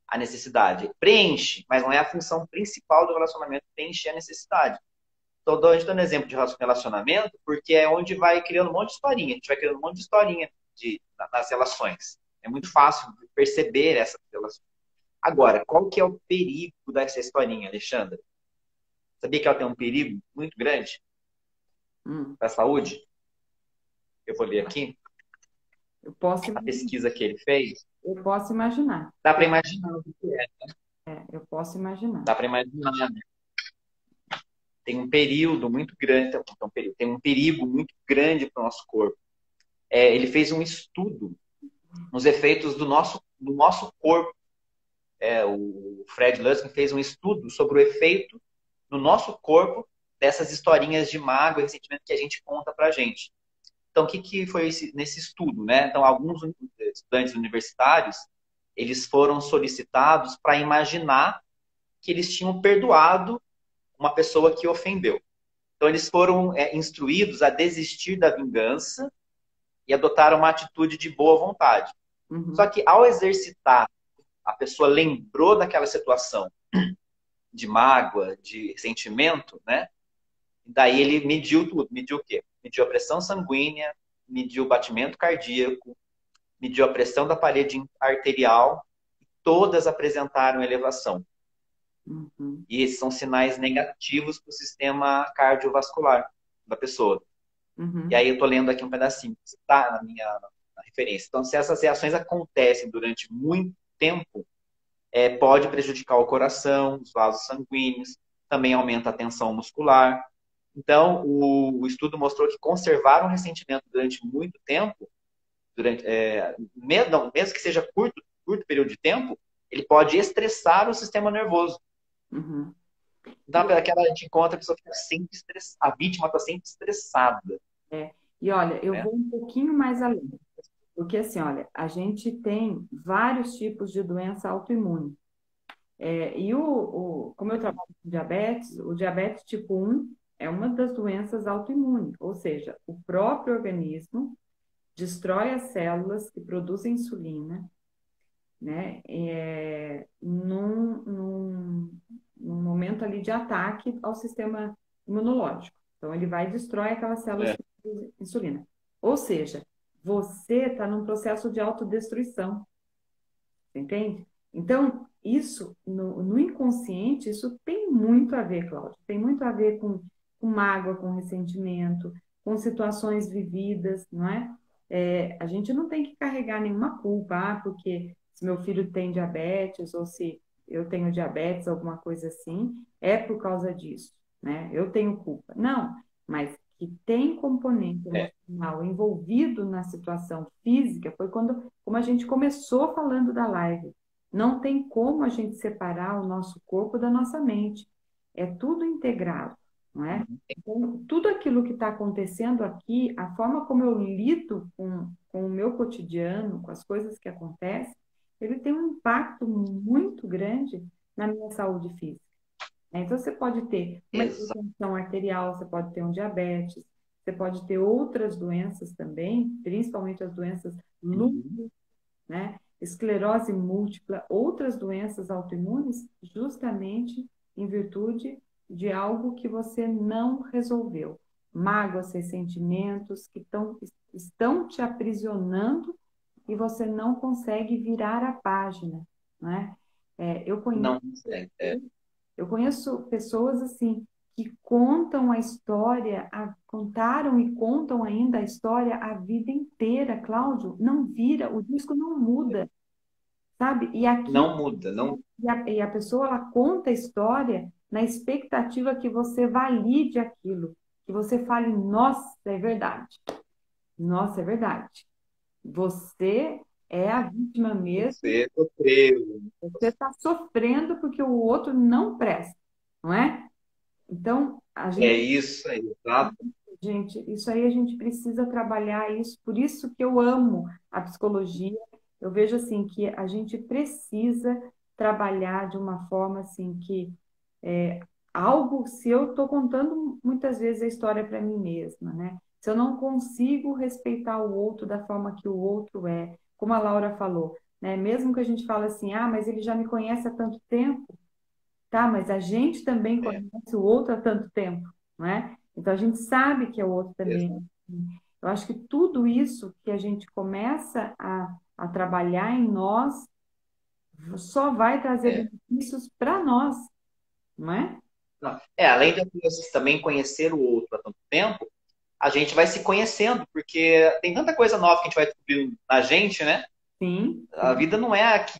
a necessidade. Preenche, mas não é a função principal do relacionamento preencher a necessidade. Estou dando um exemplo de relacionamento, porque é onde vai criando um monte de historinha. A gente vai criando um monte de historinha nas relações. É muito fácil perceber essas relações. Agora, qual que é o perigo dessa historinha, Alexandra? Sabia que ela tem um perigo muito grande hum. para a saúde? Eu vou ler aqui Eu posso, a pesquisa que ele fez. eu posso imaginar. Dá para imaginar o que é. Eu posso imaginar. Dá para imaginar, né? Tem um período muito grande, tem um perigo muito grande para o nosso corpo. Ele fez um estudo nos efeitos do nosso corpo. O Fred Luskin fez um estudo sobre o efeito no nosso corpo dessas historinhas de mágoa e ressentimento que a gente conta pra gente. Então, o que foi nesse estudo, né? Então, alguns estudantes universitários, eles foram solicitados para imaginar que eles tinham perdoado uma pessoa que ofendeu. Então, eles foram instruídos a desistir da vingança e adotar uma atitude de boa vontade. Só Uhum, que, ao exercitar, a pessoa lembrou daquela situação de mágoa, de sentimento, né? Daí ele mediu tudo. Mediu o quê? Mediu a pressão sanguínea, mediu o batimento cardíaco, mediu a pressão da parede arterial. Todas apresentaram elevação. uhum, E esses são sinais negativos para o sistema cardiovascular da pessoa. E uhum, aí eu estou lendo aqui um pedacinho, que está na referência. Então, se essas reações acontecem durante muito tempo, pode prejudicar o coração, os vasos sanguíneos, também aumenta a tensão muscular. Então, o estudo mostrou que conservar um ressentimento durante muito tempo, mesmo que seja curto período de tempo, ele pode estressar o sistema nervoso. uhum. Então, aquela a gente encontra a pessoa fica sempre estressada, a vítima está sempre estressada. É, e olha, eu Né? vou um pouquinho mais além, porque assim, olha, a gente tem vários tipos de doença autoimune. Como eu trabalho com diabetes, o diabetes tipo 1 é uma das doenças autoimunes, ou seja, o próprio organismo destrói as células que produzem insulina, né, num momento ali de ataque ao sistema imunológico. Então, ele vai e destrói aquelas células É, que produzem insulina. Ou seja, você está num processo de autodestruição, entende? Então, isso, no inconsciente, isso tem muito a ver, Cláudio, tem muito a ver com mágoa, com ressentimento, com situações vividas, não é? A gente não tem que carregar nenhuma culpa, porque se meu filho tem diabetes ou se eu tenho diabetes, alguma coisa assim, é por causa disso, né? Eu tenho culpa. Não, mas que tem componente é, emocional envolvido na situação física foi como a gente começou falando da live. Não tem como a gente separar o nosso corpo da nossa mente. É tudo integrado. não é? Então, tudo aquilo que está acontecendo aqui, a forma como eu lido com o meu cotidiano, com as coisas que acontecem, ele tem um impacto muito grande na minha saúde física, né? Então, você pode ter uma Exato. hipertensão arterial, você pode ter um diabetes, você pode ter outras doenças também, principalmente as doenças Uhum. lúpus, né? Esclerose múltipla, outras doenças autoimunes, justamente em virtude de algo que você não resolveu. Mágoas, ressentimentos que estão te aprisionando e você não consegue virar a página, né? Eu conheço Não consegue. É. eu conheço pessoas assim que contam a história, contaram e contam ainda a história a vida inteira, Cláudio, não vira, o disco não muda, sabe? Não muda, não. E a pessoa ela conta a história na expectativa que você valide aquilo, que você fale, nossa, é verdade. Nossa, é verdade. Você é a vítima mesmo, Você sofreu. você está sofrendo porque o outro não presta, não é? Então, É isso aí, exato. isso aí a gente precisa trabalhar isso, por isso que eu amo a psicologia. Eu vejo assim que a gente precisa trabalhar de uma forma assim que algo, se eu estou contando muitas vezes a história para mim mesma, né? Se eu não consigo respeitar o outro da forma que o outro é, como a Laura falou, né? Mesmo que a gente fale assim, ah, mas ele já me conhece há tanto tempo, tá? Mas a gente também É, conhece o outro há tanto tempo, não é? Então a gente sabe que é o outro também. exato. Eu acho que tudo isso que a gente começa a trabalhar em nós só vai trazer É. benefícios para nós, não é? Não. Além de também conhecer o outro há tanto tempo, a gente vai se conhecendo, porque tem tanta coisa nova que a gente vai descobrindo na gente, né? Sim, A vida não é aqui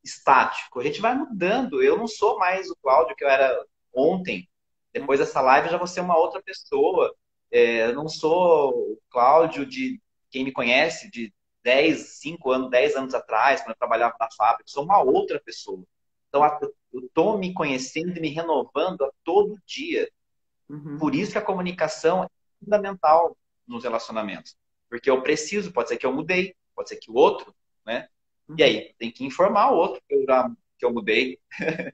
estático, a gente vai mudando. Eu não sou mais o Cláudio que eu era ontem. né? Depois dessa live eu já vou ser uma outra pessoa. Eu não sou o Cláudio de quem me conhece de 5 anos, 10 anos atrás, quando eu trabalhava na fábrica. Eu sou uma outra pessoa. Então eu estou me conhecendo e me renovando a todo dia. Uhum, Por isso que a comunicação é fundamental nos relacionamentos. Porque eu preciso, pode ser que eu mudei, pode ser que o outro, né? E uhum, aí, tem que informar o outro que eu mudei,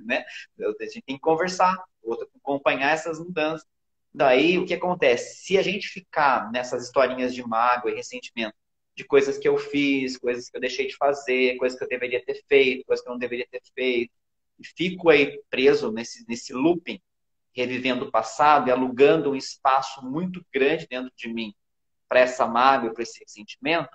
né? A gente tem que conversar, o outro acompanhar essas mudanças. Daí, o que acontece? Se a gente ficar nessas historinhas de mágoa e ressentimento, de coisas que eu fiz, coisas que eu deixei de fazer, coisas que eu deveria ter feito, coisas que eu não deveria ter feito, e fico aí preso nesse looping, revivendo o passado e alugando um espaço muito grande dentro de mim para essa mágoa, para esse ressentimento,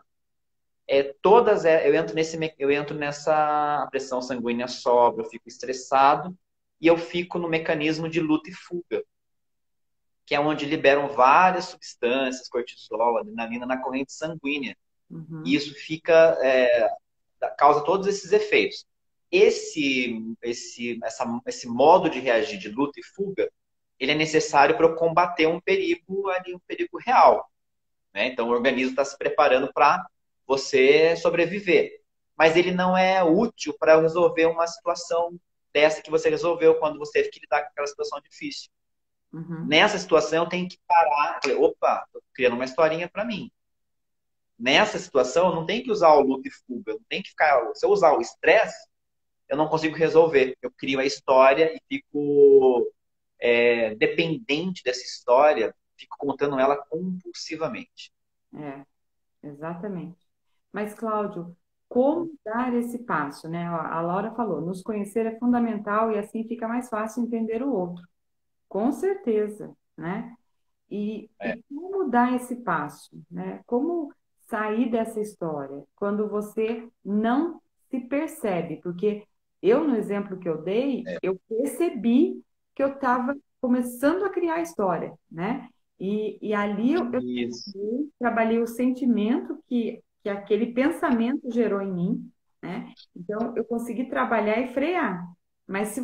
eu entro nessa pressão sanguínea sobe, eu fico estressado e eu fico no mecanismo de luta e fuga, que é onde liberam várias substâncias, cortisol, adrenalina na corrente sanguínea. E uhum, isso causa todos esses efeitos. Esse modo de reagir de luta e fuga, ele é necessário para eu combater um perigo ali, um perigo real. Né? Então, o organismo está se preparando para você sobreviver. Mas ele não é útil para resolver uma situação dessa que você resolveu quando você teve que lidar com aquela situação difícil. uhum. Nessa situação, eu tenho que parar e falar, opa, estou criando uma historinha para mim. Nessa situação, eu não tenho que usar o luta e fuga. Não tem que ficar. Se eu usar o estresse, eu não consigo resolver. Eu crio a história e fico dependente dessa história, fico contando ela compulsivamente. É, exatamente. Mas, Cláudio, como dar esse passo, né? A Laura falou, nos conhecer é fundamental e assim fica mais fácil entender o outro. Com certeza, né? É, E como dar esse passo, né? Como sair dessa história quando você não se percebe? Porque eu, no exemplo que eu dei, é, eu percebi que eu estava começando a criar a história, né? E ali eu isso. trabalhei o sentimento que aquele pensamento gerou em mim, né? Então, eu consegui trabalhar e frear. Mas se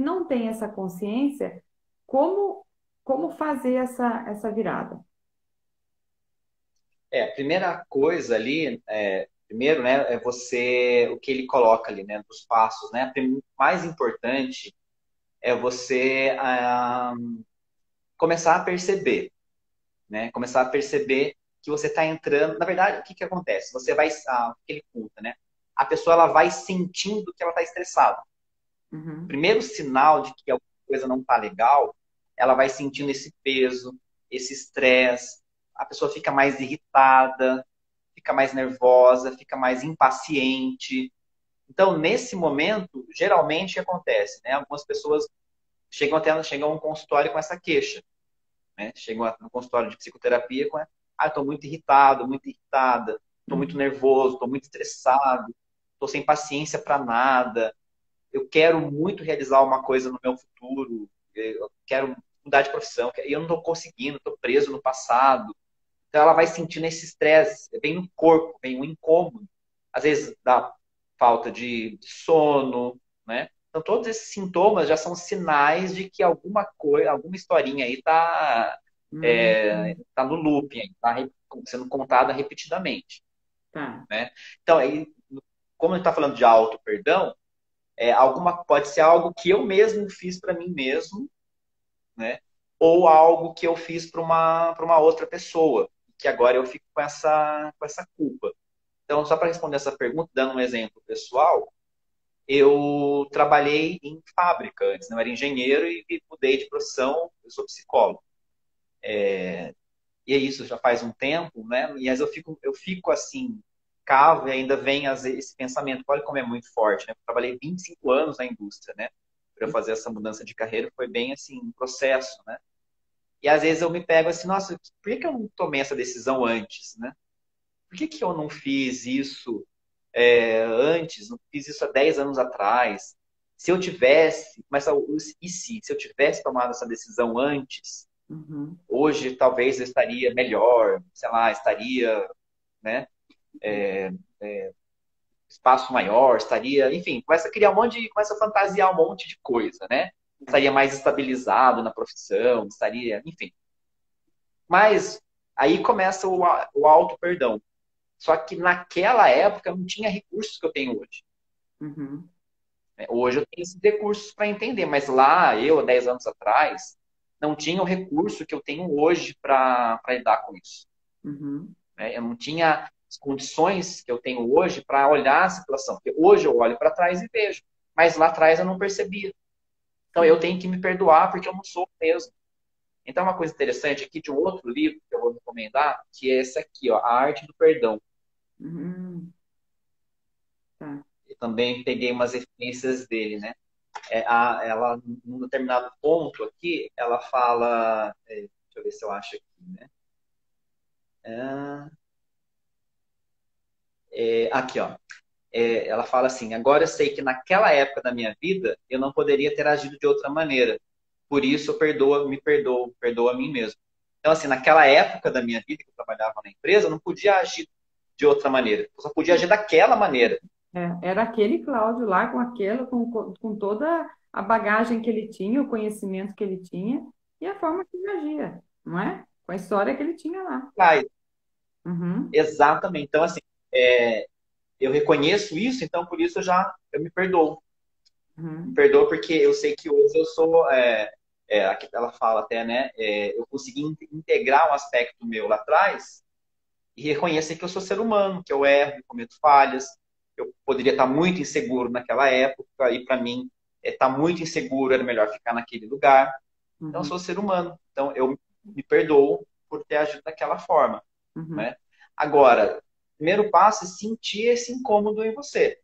não tem essa consciência, como como fazer essa virada? A primeira coisa ali, primeiro, né, é o que ele coloca ali, né, dos passos, né, mais importante é você começar a perceber, né? Começar a perceber que você está entrando. Na verdade, o que que acontece? Você vai, o que ele conta, né? A pessoa ela vai sentindo que ela está estressada. O Uhum. primeiro sinal de que alguma coisa não está legal, ela vai sentindo esse peso, esse estresse. A pessoa fica mais irritada, fica mais nervosa, fica mais impaciente. Então, nesse momento, geralmente o que acontece, né? Algumas pessoas chegam a um consultório com essa queixa, né? Chegam no consultório de psicoterapia com estou muito irritado, muito irritada, estou muito Uhum. nervoso, estou muito estressado, estou sem paciência para nada, eu quero muito realizar uma coisa no meu futuro, eu quero mudar de profissão, e eu não estou conseguindo, estou preso no passado. Então ela vai sentindo esse estresse, vem no corpo, vem um incômodo. Às vezes dá falta de sono, né? Então todos esses sintomas já são sinais de que alguma coisa, alguma historinha aí Uhum. tá no looping, está sendo contada repetidamente, Tá. né? Então aí, como a gente está falando de auto perdão, pode ser algo que eu mesmo fiz para mim mesmo, né? Ou algo que eu fiz para uma outra pessoa, que agora eu fico com essa culpa. Então, só para responder essa pergunta, dando um exemplo pessoal, eu trabalhei em fábrica antes, né? Eu era engenheiro e mudei de profissão, eu sou psicólogo. E é isso, já faz um tempo, né? E às vezes eu fico assim, cavo e ainda vem esse pensamento. Olha como é muito forte, né? Eu trabalhei 25 anos na indústria, né? Para fazer essa mudança de carreira foi bem assim, um processo, né? E às vezes eu me pego assim, nossa, por que que eu não tomei essa decisão antes, né? Por que que eu não fiz isso antes? Não fiz isso há 10 anos atrás? Se eu tivesse, mas e se eu tivesse tomado essa decisão antes, Uhum. hoje talvez eu estaria melhor, sei lá, estaria, né, espaço maior, estaria, enfim, começa a fantasiar um monte de coisa, né? Estaria mais estabilizado na profissão, estaria, enfim. Mas aí começa o auto perdão. Só que naquela época eu não tinha recursos que eu tenho hoje, Uhum. né? Hoje eu tenho esses recursos para entender, mas lá, eu, 10 anos atrás, não tinha o recurso que eu tenho hoje para lidar com isso, Uhum. né? Eu não tinha as condições que eu tenho hoje para olhar a situação. Porque hoje eu olho para trás e vejo, mas lá atrás eu não percebia. Então eu Sim. tenho que me perdoar porque eu não sou mesmo. Então uma coisa interessante aqui de um outro livro que eu vou recomendar, que é esse aqui, ó, A Arte do Perdão. Uhum. Tá. Eu também peguei umas referências dele, né? Ela, num determinado ponto aqui, ela fala, deixa eu ver se eu acho aqui, né? Aqui, ó. Ela fala assim: agora eu sei que naquela época da minha vida eu não poderia ter agido de outra maneira. Por isso eu perdoo a mim mesmo. Então, assim, naquela época da minha vida que eu trabalhava na empresa, eu não podia agir de outra maneira. Eu só podia agir daquela maneira. Era aquele Cláudio lá com aquela, com toda a bagagem que ele tinha, o conhecimento que ele tinha e a forma que ele agia, não é? Com a história que ele tinha lá. Ah, Uhum. exatamente. Então, assim, eu reconheço isso, então por isso eu me perdoo. Me Uhum. perdoo porque eu sei que hoje eu sou, aqui ela fala até, né? Eu consegui integrar um aspecto meu lá atrás e reconhecer que eu sou ser humano, que eu erro, eu cometo falhas. Eu poderia estar muito inseguro naquela época e para mim estar muito inseguro era melhor ficar naquele lugar. Então eu Uhum. sou ser humano. Então eu me perdoo por ter agido daquela forma, Uhum. né? Agora, o primeiro passo é sentir esse incômodo em você,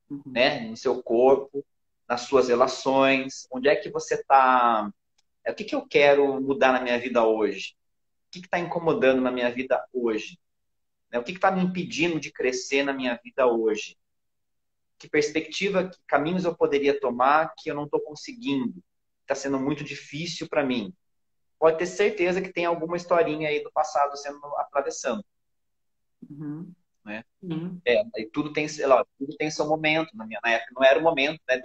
Uhum. né? No seu corpo, nas suas relações, onde é que você está? O que que eu quero mudar na minha vida hoje? O que está incomodando na minha vida hoje? Né? O que está me impedindo de crescer na minha vida hoje? Que perspectiva, que caminhos eu poderia tomar que eu não estou conseguindo? Está sendo muito difícil para mim. Pode ter certeza que tem alguma historinha aí do passado sendo atravessando, Uhum. né? Sim. E tudo tem, sei lá, tudo tem seu momento. Na época não era o momento, né?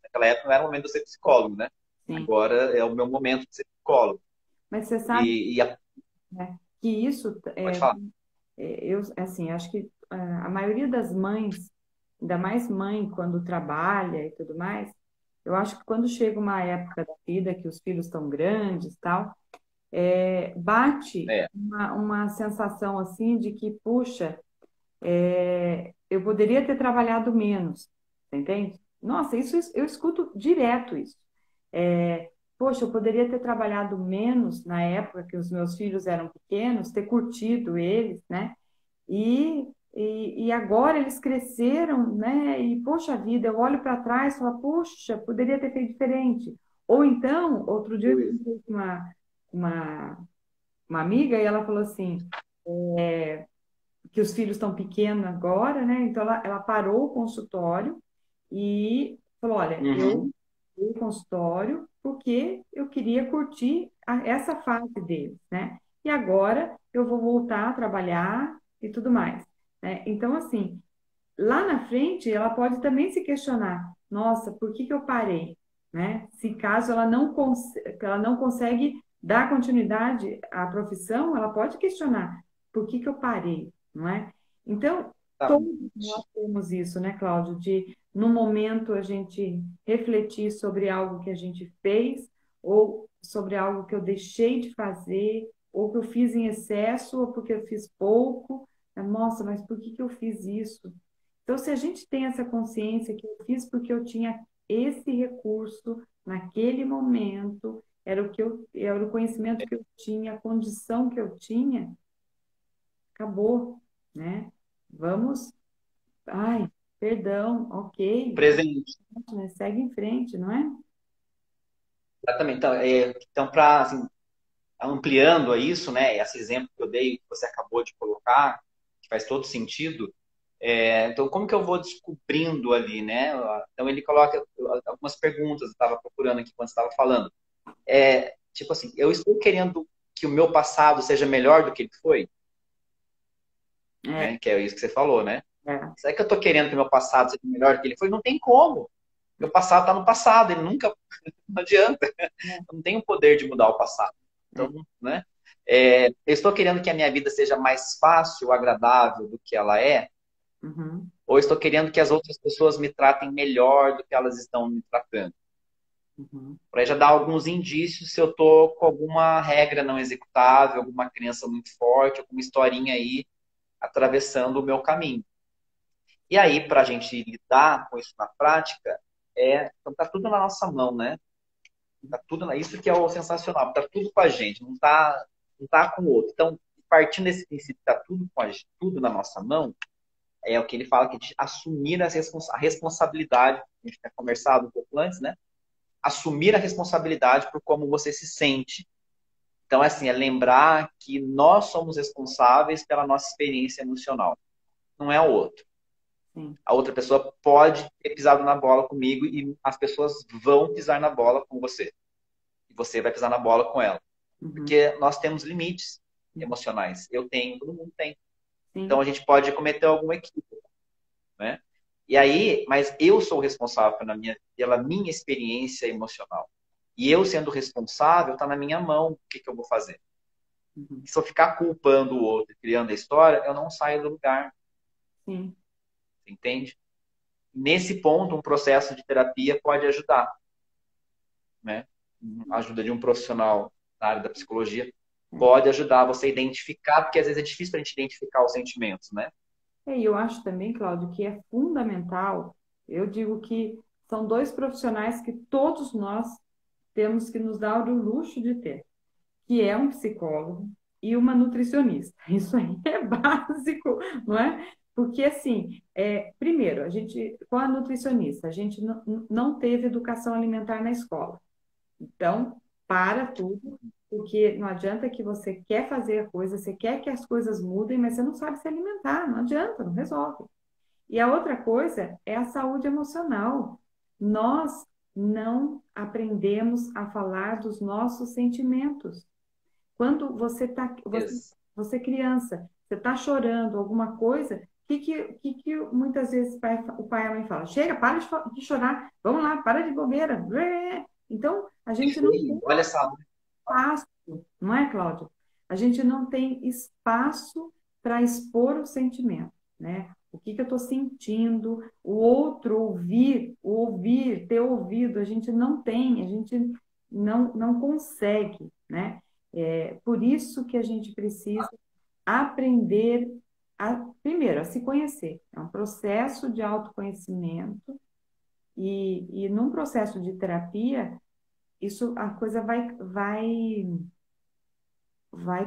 Naquela época não era o momento de eu ser psicólogo, né? Sim. Agora é o meu momento de ser psicólogo. Mas você sabe, E né, que isso pode falar. eu assim, acho que a maioria das mães, ainda mais mãe quando trabalha e tudo mais, eu acho que quando chega uma época da vida que os filhos estão grandes, tal, bate É, uma sensação assim de que, puxa, eu poderia ter trabalhado menos, você entende? Nossa, isso eu escuto direto isso. É, poxa, eu poderia ter trabalhado menos na época que os meus filhos eram pequenos, ter curtido eles, né? E agora eles cresceram, né? E, poxa vida, eu olho para trás e falo, poxa, poderia ter feito diferente. Ou então, outro dia eu pois. conversei com uma, uma amiga e ela falou assim, que os filhos estão pequenos agora, né? Então ela parou o consultório e falou, olha, eu Uhum. parei o consultório porque eu queria curtir essa fase deles, né? E agora eu vou voltar a trabalhar e tudo mais, né? Então, assim, lá na frente, ela pode também se questionar: nossa, por que que eu parei? Né? Se caso ela não consegue dar continuidade à profissão, ela pode questionar: por que que eu parei? Não é? Então, todos nós Exatamente. temos isso, né, Cláudio? De, no momento, a gente refletir sobre algo que a gente fez, ou sobre algo que eu deixei de fazer, ou que eu fiz em excesso, ou porque eu fiz pouco. Nossa, mas por que que eu fiz isso? Então, se a gente tem essa consciência que eu fiz porque eu tinha esse recurso naquele momento, era o conhecimento que eu tinha, a condição que eu tinha, acabou, né? Vamos, ai, perdão, ok, Presente. né? Segue em frente, não é? Exatamente. Então para assim, ampliando a isso, né, esse exemplo que eu dei, que você acabou de colocar, que faz todo sentido. Então, como que eu vou descobrindo ali, né? Então, ele coloca algumas perguntas, eu estava procurando aqui quando você estava falando. Tipo assim, eu estou querendo que o meu passado seja melhor do que ele foi, É, né? Que é isso que você falou, né? é, Será que eu estou querendo que o meu passado seja melhor do que ele foi? Não tem como. Meu passado está no passado, ele nunca, não adianta. é, Eu não tenho o poder de mudar o passado. é. Então, né? Eu estou querendo que a minha vida seja mais fácil, agradável do que ela é, Uhum, ou estou querendo que as outras pessoas me tratem melhor do que elas estão me tratando. uhum, Para já dar alguns indícios se eu estou com alguma regra não executável, alguma crença muito forte, alguma historinha aí atravessando o meu caminho. E aí, para a gente lidar com isso na prática, então tá tudo na nossa mão, né? Tá tudo isso que é o sensacional, tá tudo com a gente, não tá com o outro. Então, partindo desse princípio, tá tudo com a gente, tudo na nossa mão, é o que ele fala que de assumir a responsabilidade, a gente tinha conversado um pouco antes, né? Assumir a responsabilidade por como você se sente. Então, assim, é lembrar que nós somos responsáveis pela nossa experiência emocional, não é o outro. sim, A outra pessoa pode ter pisado na bola comigo e as pessoas vão pisar na bola com você. E você vai pisar na bola com ela. uhum, Porque nós temos limites emocionais. Eu tenho, todo mundo tem. Então sim, a gente pode cometer algum equívoco, né? E aí, mas eu sou responsável pela minha experiência emocional. E eu sendo responsável, está na minha mão o que eu vou fazer. uhum, E se eu ficar culpando o outro, criando a história, eu não saio do lugar, sim, entende? Nesse ponto, um processo de terapia pode ajudar, né? A ajuda de um profissional na área da psicologia é. pode ajudar você a identificar, porque às vezes é difícil para a gente identificar os sentimentos, né? E eu acho também, Cláudio, que é fundamental, eu digo que são dois profissionais que todos nós temos que nos dar o luxo de ter, que é um psicólogo e uma nutricionista. Isso aí é básico, não é? Porque, assim, primeiro, a gente, com a nutricionista, a gente não teve educação alimentar na escola. Então, para tudo, porque não adianta que você quer fazer a coisa, você quer que as coisas mudem, mas você não sabe se alimentar, não adianta, não resolve. E a outra coisa é a saúde emocional. Nós não aprendemos a falar dos nossos sentimentos. Quando você criança, você está chorando alguma coisa, o que muitas vezes o pai e a mãe falam? Chega, para de chorar, vamos lá, para de bobeira. Então, a gente Isso não aí, tem olha essa. espaço, não é, Cláudio? A gente não tem espaço para expor o sentimento, né? O que que eu estou sentindo, o outro ouvir, o ouvir, ter ouvido, a gente não tem, a gente não consegue, né? Por isso que a gente precisa aprender primeiro, a se conhecer. É um processo de autoconhecimento e num processo de terapia, isso a coisa vai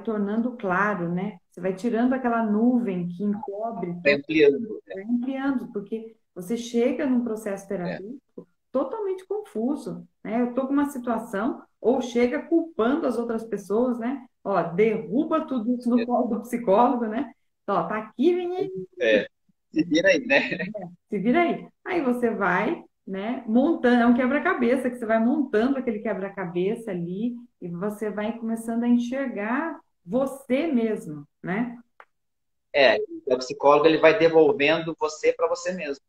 tornando claro, né? Você vai tirando aquela nuvem que encobre, Vai ampliando. vai ampliando, porque você chega num processo É, terapêutico totalmente confuso, né? Eu tô com uma situação, ou chega culpando as outras pessoas, né? Ó, derruba tudo isso no colo do psicólogo, né? Ó, tá aqui, vem aí, é. Se vira aí, né? se vira aí. Aí você vai, né, montando, é um quebra-cabeça, que você vai montando aquele quebra-cabeça ali e você vai começando a enxergar você mesmo, né? O psicólogo ele vai devolvendo você para você mesmo.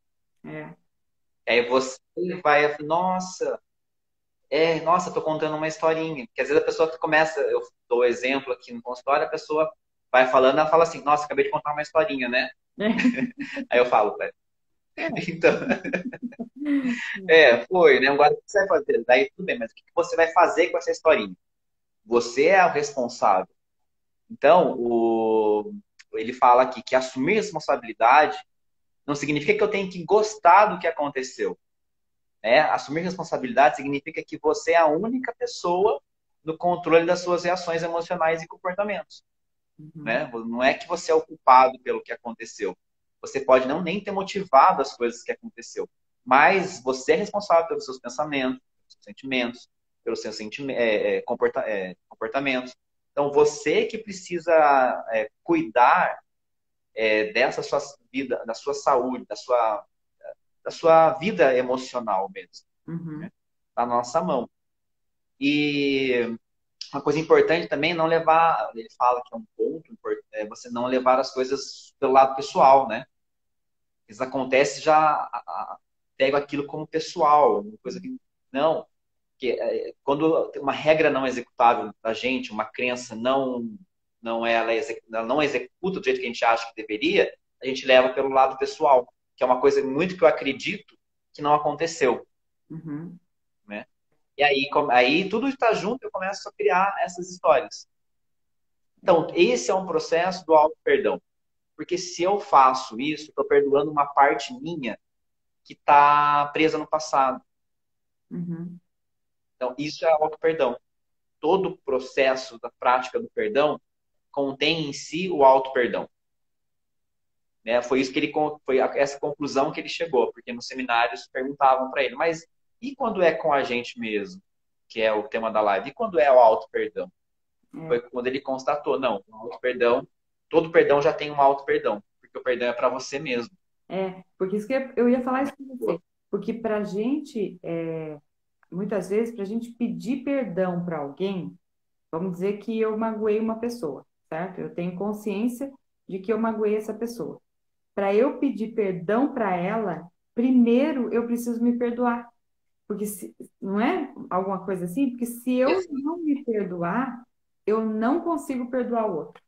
É. Aí você vai, nossa, tô contando uma historinha. Porque às vezes a pessoa que começa, eu dou exemplo aqui no consultório, a pessoa vai falando, ela fala assim, nossa, acabei de contar uma historinha, né? Aí eu falo, então, foi, né? Agora o que você vai fazer? Daí tudo bem, mas o que você vai fazer com essa historinha? Você é o responsável. Então, ele fala aqui que assumir responsabilidade não significa que eu tenho que gostar do que aconteceu. Né? Assumir responsabilidade significa que você é a única pessoa no controle das suas reações emocionais e comportamentos. Uhum. Né? Não é que você é o culpado pelo que aconteceu. Você pode não nem ter motivado as coisas que aconteceu, mas você é responsável pelos seus pensamentos, pelos seus sentimentos, pelos seus comportamentos. Então, você que precisa cuidar dessa sua vida, da sua saúde, da sua vida emocional mesmo. Uhum. Né? Tá na nossa mão. E uma coisa importante também é não levar, ele fala que é um ponto importante, você não levar as coisas pelo lado pessoal, né? Isso acontece pego aquilo como pessoal, uma coisa que não, que quando uma regra não executável da gente, uma crença ela não executa do jeito que a gente acha que deveria, a gente leva pelo lado pessoal, que é uma coisa muito que eu acredito que não aconteceu, Uhum. né? E aí tudo está junto, eu começo a criar essas histórias. Então, esse é um processo do auto-perdão. Porque se eu faço isso, estou perdoando uma parte minha que está presa no passado. Uhum. Então, isso é auto-perdão. Todo o processo da prática do perdão contém em si o auto-perdão. Né? Foi essa conclusão que ele chegou, porque nos seminários perguntavam para ele, mas e quando é com a gente mesmo, que é o tema da live? E quando é o auto-perdão? É. Foi quando ele constatou, não, o auto-perdão, todo perdão já tem um auto-perdão, porque o perdão é para você mesmo. Porque isso que eu ia falar isso com você. Porque para a gente, muitas vezes, para a gente pedir perdão para alguém, vamos dizer que eu magoei uma pessoa, certo? Eu tenho consciência de que eu magoei essa pessoa. Para eu pedir perdão para ela, primeiro eu preciso me perdoar. Porque não é alguma coisa assim? Porque se eu não me perdoar, eu não consigo perdoar o outro.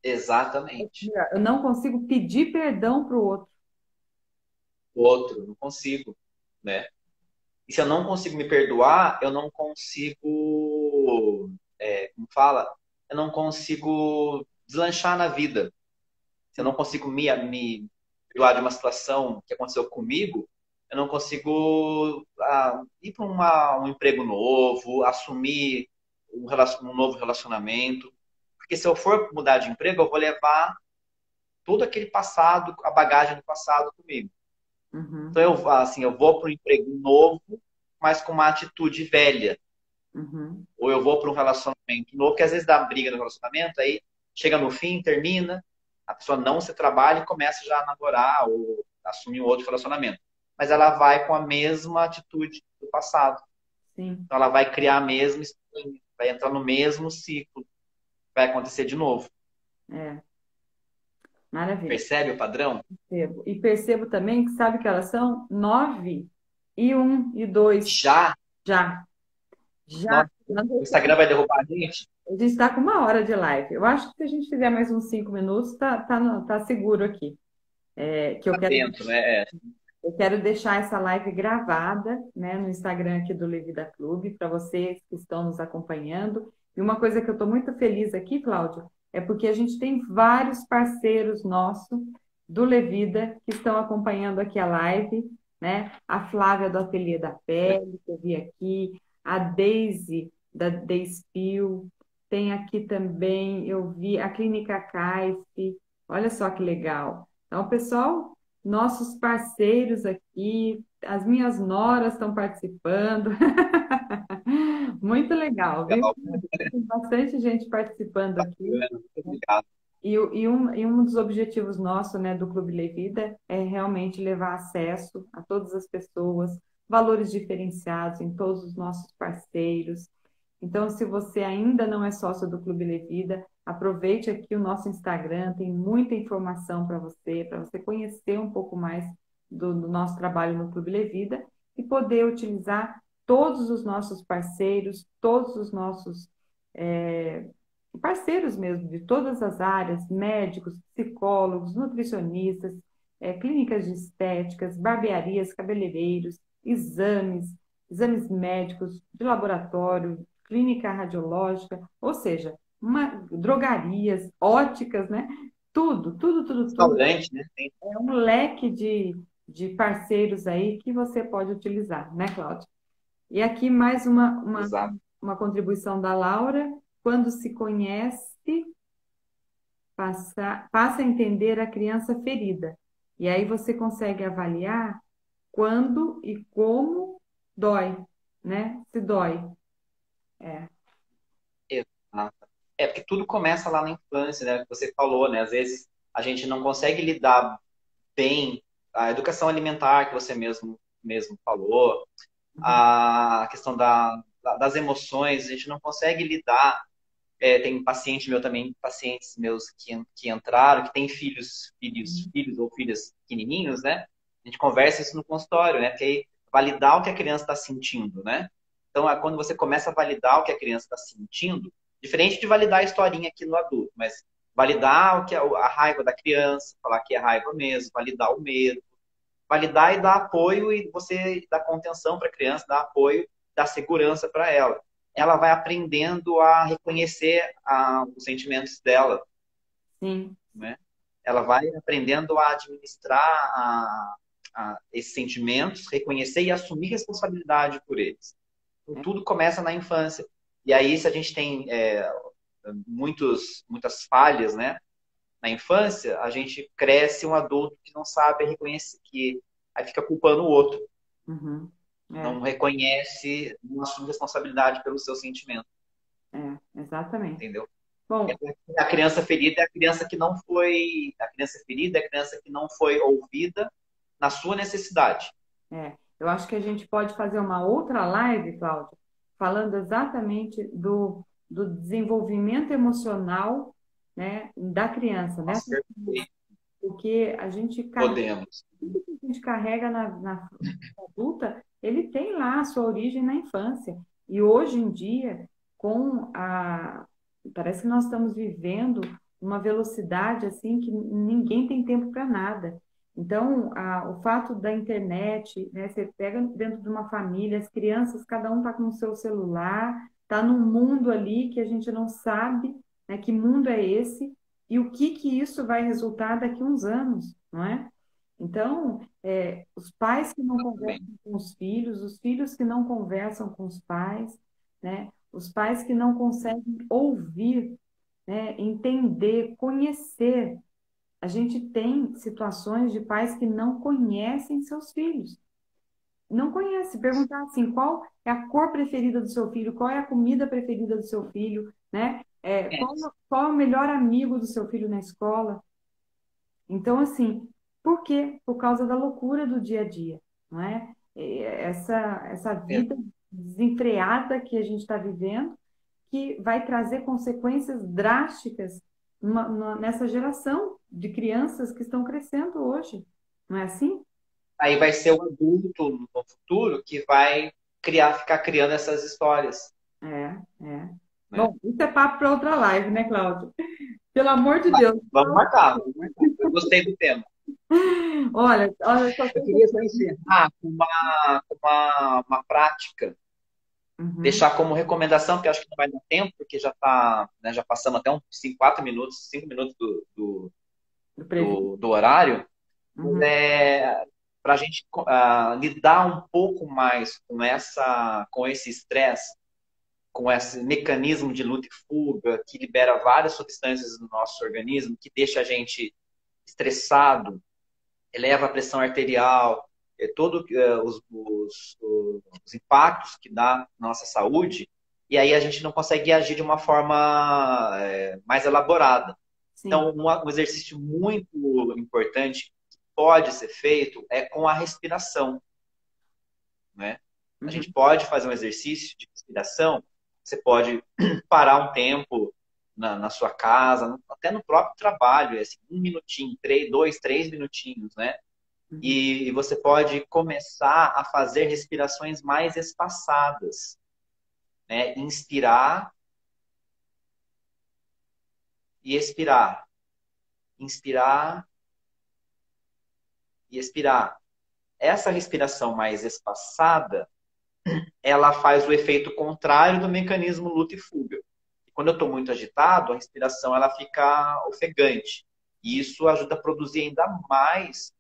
Exatamente. Eu não consigo pedir perdão para o outro. O outro, não consigo, né? E se eu não consigo me perdoar, eu não consigo, como fala? Eu não consigo deslanchar na vida. Se eu não consigo me perdoar de uma situação que aconteceu comigo, eu não consigo ir para um emprego novo, assumir um novo relacionamento. Porque se eu for mudar de emprego, eu vou levar todo aquele passado, a bagagem do passado comigo. Uhum, Então, eu vou para um emprego novo, mas com uma atitude velha. uhum. Ou eu vou para um relacionamento novo, que às vezes dá briga no relacionamento, aí chega no fim, termina, a pessoa não se trabalha e começa já a namorar ou assumir um outro relacionamento. Mas ela vai com a mesma atitude do passado. Sim, Então, ela vai criar a mesma espinha, vai entrar no mesmo ciclo, vai acontecer de novo. é, maravilha. Percebe o padrão? Percebo. E percebo também que sabe que elas são 9 e 1 e 2 Já, já. Já. nossa, o Instagram vai derrubar a gente? A gente está com 1 hora de live. Eu acho que se a gente fizer mais uns 5 minutos, tá seguro aqui. Que eu Tá quero dentro, né? Eu quero deixar essa live gravada, né, no Instagram aqui do Levi da Clube, para vocês que estão nos acompanhando. E uma coisa que eu estou muito feliz aqui, Cláudio, é porque a gente tem vários parceiros nossos do Levida que estão acompanhando aqui a live, né? A Flávia do Ateliê da Pele, que eu vi aqui, a Daisy da Dayspil, tem aqui também, eu vi a Clínica Caife, olha só que legal. Então, pessoal, nossos parceiros aqui, as minhas noras estão participando. Muito legal, viu? Legal, Tem bastante gente participando aqui. bacana, muito obrigado. E um dos objetivos nossos, né, do Clube Levida é realmente levar acesso a todas as pessoas, valores diferenciados em todos os nossos parceiros. Então, se você ainda não é sócio do Clube Levida, aproveite aqui o nosso Instagram, tem muita informação para você conhecer um pouco mais do nosso trabalho no Clube Levida e poder utilizar todos os nossos parceiros, todos os nossos parceiros mesmo, de todas as áreas, médicos, psicólogos, nutricionistas, clínicas de estéticas, barbearias, cabeleireiros, exames médicos, de laboratório, clínica radiológica, ou seja, drogarias, óticas, né? Tudo. Restaurante, né? É um leque de parceiros aí que você pode utilizar, né, Cláudia? E aqui mais Exato. uma contribuição da Laura. Quando se conhece, passa a entender a criança ferida. E aí você consegue avaliar quando e como dói, né? Se dói. É. Exato. É porque tudo começa lá na infância, né? Que você falou, né? Às vezes a gente não consegue lidar bem a educação alimentar que você mesmo falou, Uhum. a questão das emoções, a gente não consegue lidar. Tem paciente meu também, pacientes meus que entraram, que têm filhos ou filhas pequenininhos, né? A gente conversa isso no consultório, né? Porque aí validar o que a criança está sentindo, né? Então, quando você começa a validar o que a criança está sentindo, diferente de validar a historinha aqui no adulto, mas validar o que a raiva da criança, falar que é raiva mesmo, validar o medo, validar e dar apoio e você dar contenção para a criança, dar apoio, dar segurança para ela. Ela vai aprendendo a reconhecer os sentimentos dela, Sim. né? Ela vai aprendendo a administrar esses sentimentos, reconhecer e assumir responsabilidade por eles. Então, tudo começa na infância. E aí, se a gente tem muitas falhas, né? Na infância, a gente cresce um adulto que não sabe reconhecer, que aí fica culpando o outro, Uhum. não reconhece, não assume responsabilidade pelos seus sentimentos, Exatamente. entendeu? Bom, A criança ferida é a criança que não foi, a criança ferida é a criança que não foi ouvida na sua necessidade. eu acho que a gente pode fazer uma outra live, Cláudia, falando exatamente do desenvolvimento emocional, né, da criança, né? Nossa, perfeito. Porque Podemos. tudo que a gente carrega na adulta, ele tem lá a sua origem na infância. E hoje em dia, parece que nós estamos vivendo uma velocidade assim que ninguém tem tempo para nada. Então, o fato da internet, né, você pega dentro de uma família, as crianças, cada um está com o seu celular, está num mundo ali que a gente não sabe, né, que mundo é esse e o que isso vai resultar daqui a uns anos, não é? Então, os pais que não conversam com os filhos que não conversam com os pais, né? Os pais que não conseguem ouvir, né? Entender, conhecer. A gente tem situações de pais que não conhecem seus filhos. Não conhece. Perguntar assim, qual é a cor preferida do seu filho? Qual é a comida preferida do seu filho? Né? Qual é o melhor amigo do seu filho na escola? Então, assim, por quê? Por causa da loucura do dia a dia, não é? Essa vida desenfreada que a gente está vivendo, que vai trazer consequências drásticas nessa geração de crianças que estão crescendo hoje. Não é assim? Aí vai ser o adulto no futuro que vai ficar criando essas histórias, É. né? Bom, isso é papo para outra live, né, Cláudio? Pelo amor de Deus. Vamos marcar. Eu gostei do tema. Olha só. Eu queria só encerrar com uma prática, Uhum, deixar como recomendação, porque acho que não vai dar tempo, porque já tá, né, já passamos até uns 4 minutos, 5 minutos do previsto. do horário, Uhum, para a gente lidar um pouco mais com esse estresse, com esse mecanismo de luta e fuga, que libera várias substâncias no nosso organismo, que deixa a gente estressado, eleva a pressão arterial, todos os impactos que dá na nossa saúde, e aí a gente não consegue agir de uma forma mais elaborada. sim. Então, um exercício muito importante que pode ser feito é com a respiração, né? A Uhum, gente pode fazer um exercício de respiração, você pode parar um tempo na sua casa, até no próprio trabalho, assim, um minutinho, 2, 3 minutinhos, né? uhum, E você pode começar a fazer respirações mais espaçadas, né? Inspirar e expirar. Inspirar e expirar. Essa respiração mais espaçada, ela faz o efeito contrário do mecanismo luta e fuga. E quando eu estou muito agitado, a respiração ela fica ofegante. E isso ajuda a produzir ainda mais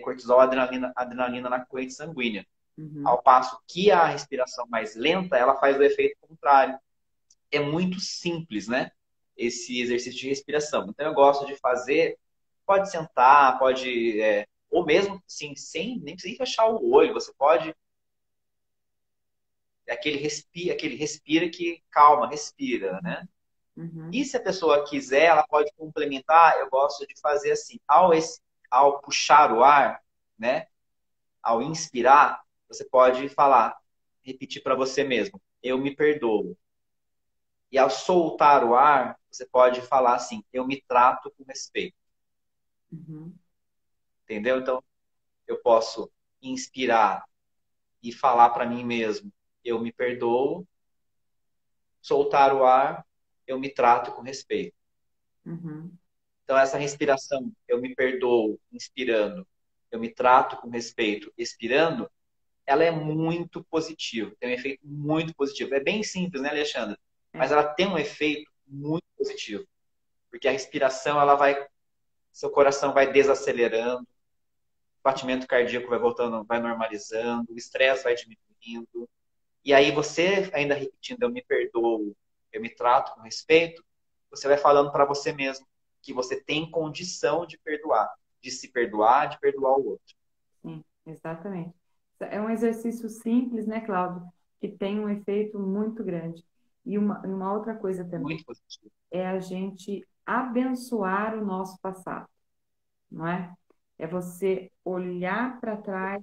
cortisol, adrenalina na corrente sanguínea. uhum. Ao passo que a respiração mais lenta, ela faz o efeito contrário. É muito simples, né? Esse exercício de respiração. Então eu gosto de fazer, pode sentar, pode, ou mesmo assim, sem nem precisa fechar o olho, você pode aquele respira que calma, respira, né? E Uhum, se a pessoa quiser, ela pode complementar. Eu gosto de fazer assim, ao puxar o ar, né? Ao inspirar, você pode falar, repetir para você mesmo, eu me perdoo. E ao soltar o ar, você pode falar assim, eu me trato com respeito. uhum, Entendeu? Então, eu posso inspirar e falar para mim mesmo, eu me perdoo, soltar o ar, eu me trato com respeito. uhum, Então, essa respiração, eu me perdoo, inspirando, eu me trato com respeito, expirando, ela é muito positiva, tem um efeito muito positivo. É bem simples, né, Alexandre? Mas é, ela tem um efeito muito positivo, porque a respiração, ela vai, seu coração vai desacelerando, o batimento cardíaco vai voltando, vai normalizando, o estresse vai diminuindo. E aí você, ainda repetindo, eu me perdoo, eu me trato com respeito, você vai falando para você mesmo que você tem condição de perdoar, de se perdoar, de perdoar o outro. sim, exatamente. É um exercício simples, né, Cláudio, que tem um efeito muito grande. E uma outra coisa também Muito positivo. é a gente abençoar o nosso passado, não é? É você olhar para trás.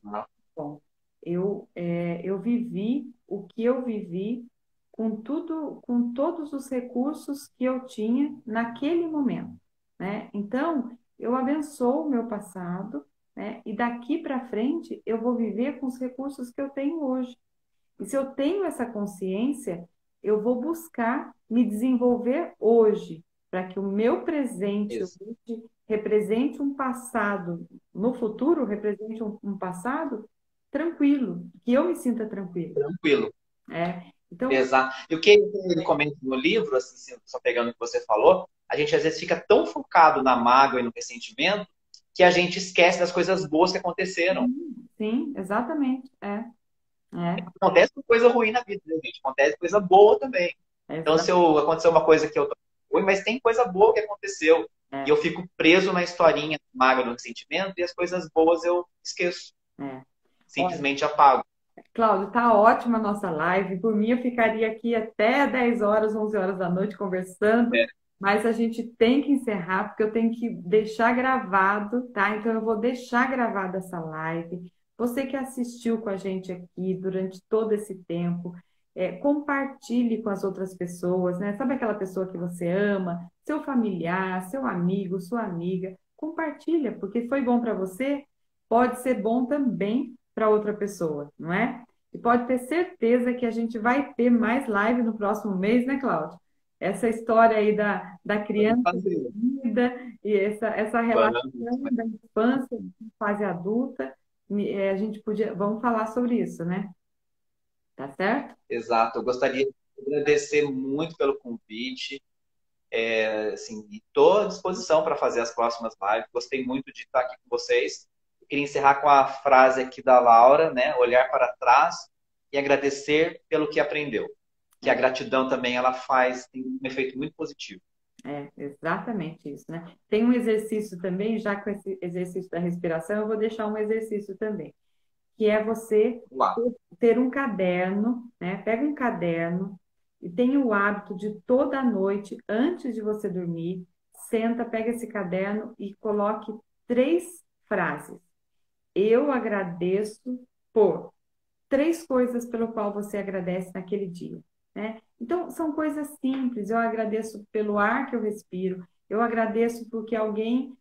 Bom, eu vivi o que eu vivi com tudo, com todos os recursos que eu tinha naquele momento, né? Então, eu abençoo o meu passado, né? E daqui para frente eu vou viver com os recursos que eu tenho hoje. E se eu tenho essa consciência, eu vou buscar me desenvolver hoje, para que o meu presente Isso. hoje represente um passado, no futuro represente um passado tranquilo, que eu me sinta tranquilo. Tranquilo. Então, Exato. E o que ele comenta no livro, assim, só pegando o que você falou, a gente às vezes fica tão focado na mágoa e no ressentimento que a gente esquece das coisas boas que aconteceram. sim, exatamente, é, Acontece coisa ruim na vida, né, gente? Acontece coisa boa também. Então, exa- se aconteceu uma coisa que eu tô ruim, mas tem coisa boa que aconteceu. E é, eu fico preso na historinha mágoa, no ressentimento, e as coisas boas eu esqueço. é. Olha, Simplesmente apago. Cláudio, tá ótima a nossa live. Por mim, eu ficaria aqui até 10 horas, 11 horas da noite conversando, É, mas a gente tem que encerrar, porque eu tenho que deixar gravado, tá? Então, eu vou deixar gravada essa live. Você que assistiu com a gente aqui durante todo esse tempo, compartilhe com as outras pessoas, né? Sabe aquela pessoa que você ama, seu familiar, seu amigo, sua amiga? Compartilha, porque foi bom para você, pode ser bom também para outra pessoa, não é? E pode ter certeza que a gente vai ter mais live no próximo mês, né, Cláudio? Essa história aí da vamos criança fazer. perdida E essa relação Vamos, da infância, da fase adulta, a gente podia, vamos falar sobre isso, né? Tá certo? exato. Eu gostaria de agradecer muito pelo convite. Assim, estou à disposição para fazer as próximas lives. Gostei muito de estar aqui com vocês. Eu queria encerrar com a frase aqui da Laura, né? Olhar para trás e agradecer pelo que aprendeu. Que a É, gratidão também ela tem um efeito muito positivo. exatamente isso, né? Tem um exercício também, já com esse exercício da respiração, eu vou deixar um exercício também, que é você Vamos lá. ter um caderno, né? Pega um caderno e tenha o hábito de toda noite, antes de você dormir, senta, pega esse caderno e coloque 3 frases. Eu agradeço por 3 coisas pelo qual você agradece naquele dia, né? Então, são coisas simples. Eu agradeço pelo ar que eu respiro. Eu agradeço porque alguém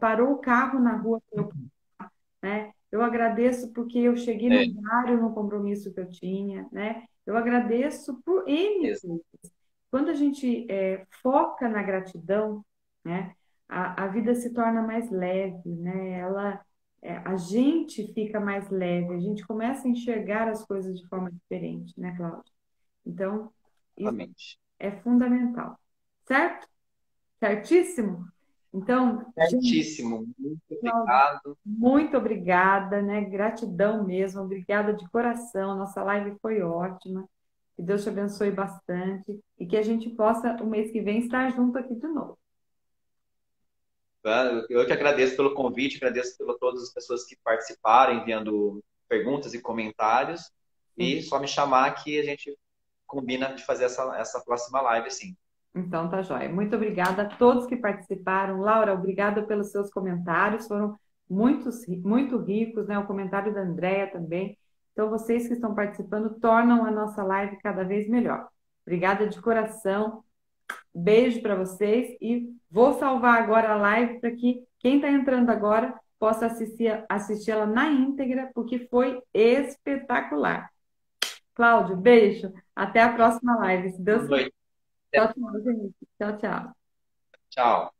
parou o carro na rua, né? Eu agradeço porque eu cheguei no É, horário no compromisso que eu tinha, né? Eu agradeço por N ex- coisas. Quando a gente foca na gratidão, né? A vida se torna mais leve, né? A gente fica mais leve, a gente começa a enxergar as coisas de forma diferente, né, Cláudia? Então, isso Exatamente. é fundamental, certo? Certíssimo? Então, gente, Certíssimo. Muito Cláudia, obrigado. muito obrigada, né? Gratidão mesmo, obrigada de coração. Nossa live foi ótima. Que Deus te abençoe bastante e que a gente possa, o mês que vem, estar junto aqui de novo. Eu que agradeço pelo convite, agradeço por todas as pessoas que participaram, enviando perguntas e comentários. Sim. E só me chamar que a gente combina de fazer essa próxima live, sim. Então, tá joia. Muito obrigada a todos que participaram. Laura, obrigada pelos seus comentários, foram muito ricos, né? O comentário da Andréia também. Então, vocês que estão participando tornam a nossa live cada vez melhor. Obrigada de coração. Beijo para vocês e vou salvar agora a live para que quem está entrando agora possa assisti-la na íntegra, porque foi espetacular. Cláudio, beijo. Até a próxima live. Se Boa Deus quiser. noite. Tchau, tchau, gente. Tchau, tchau. Tchau.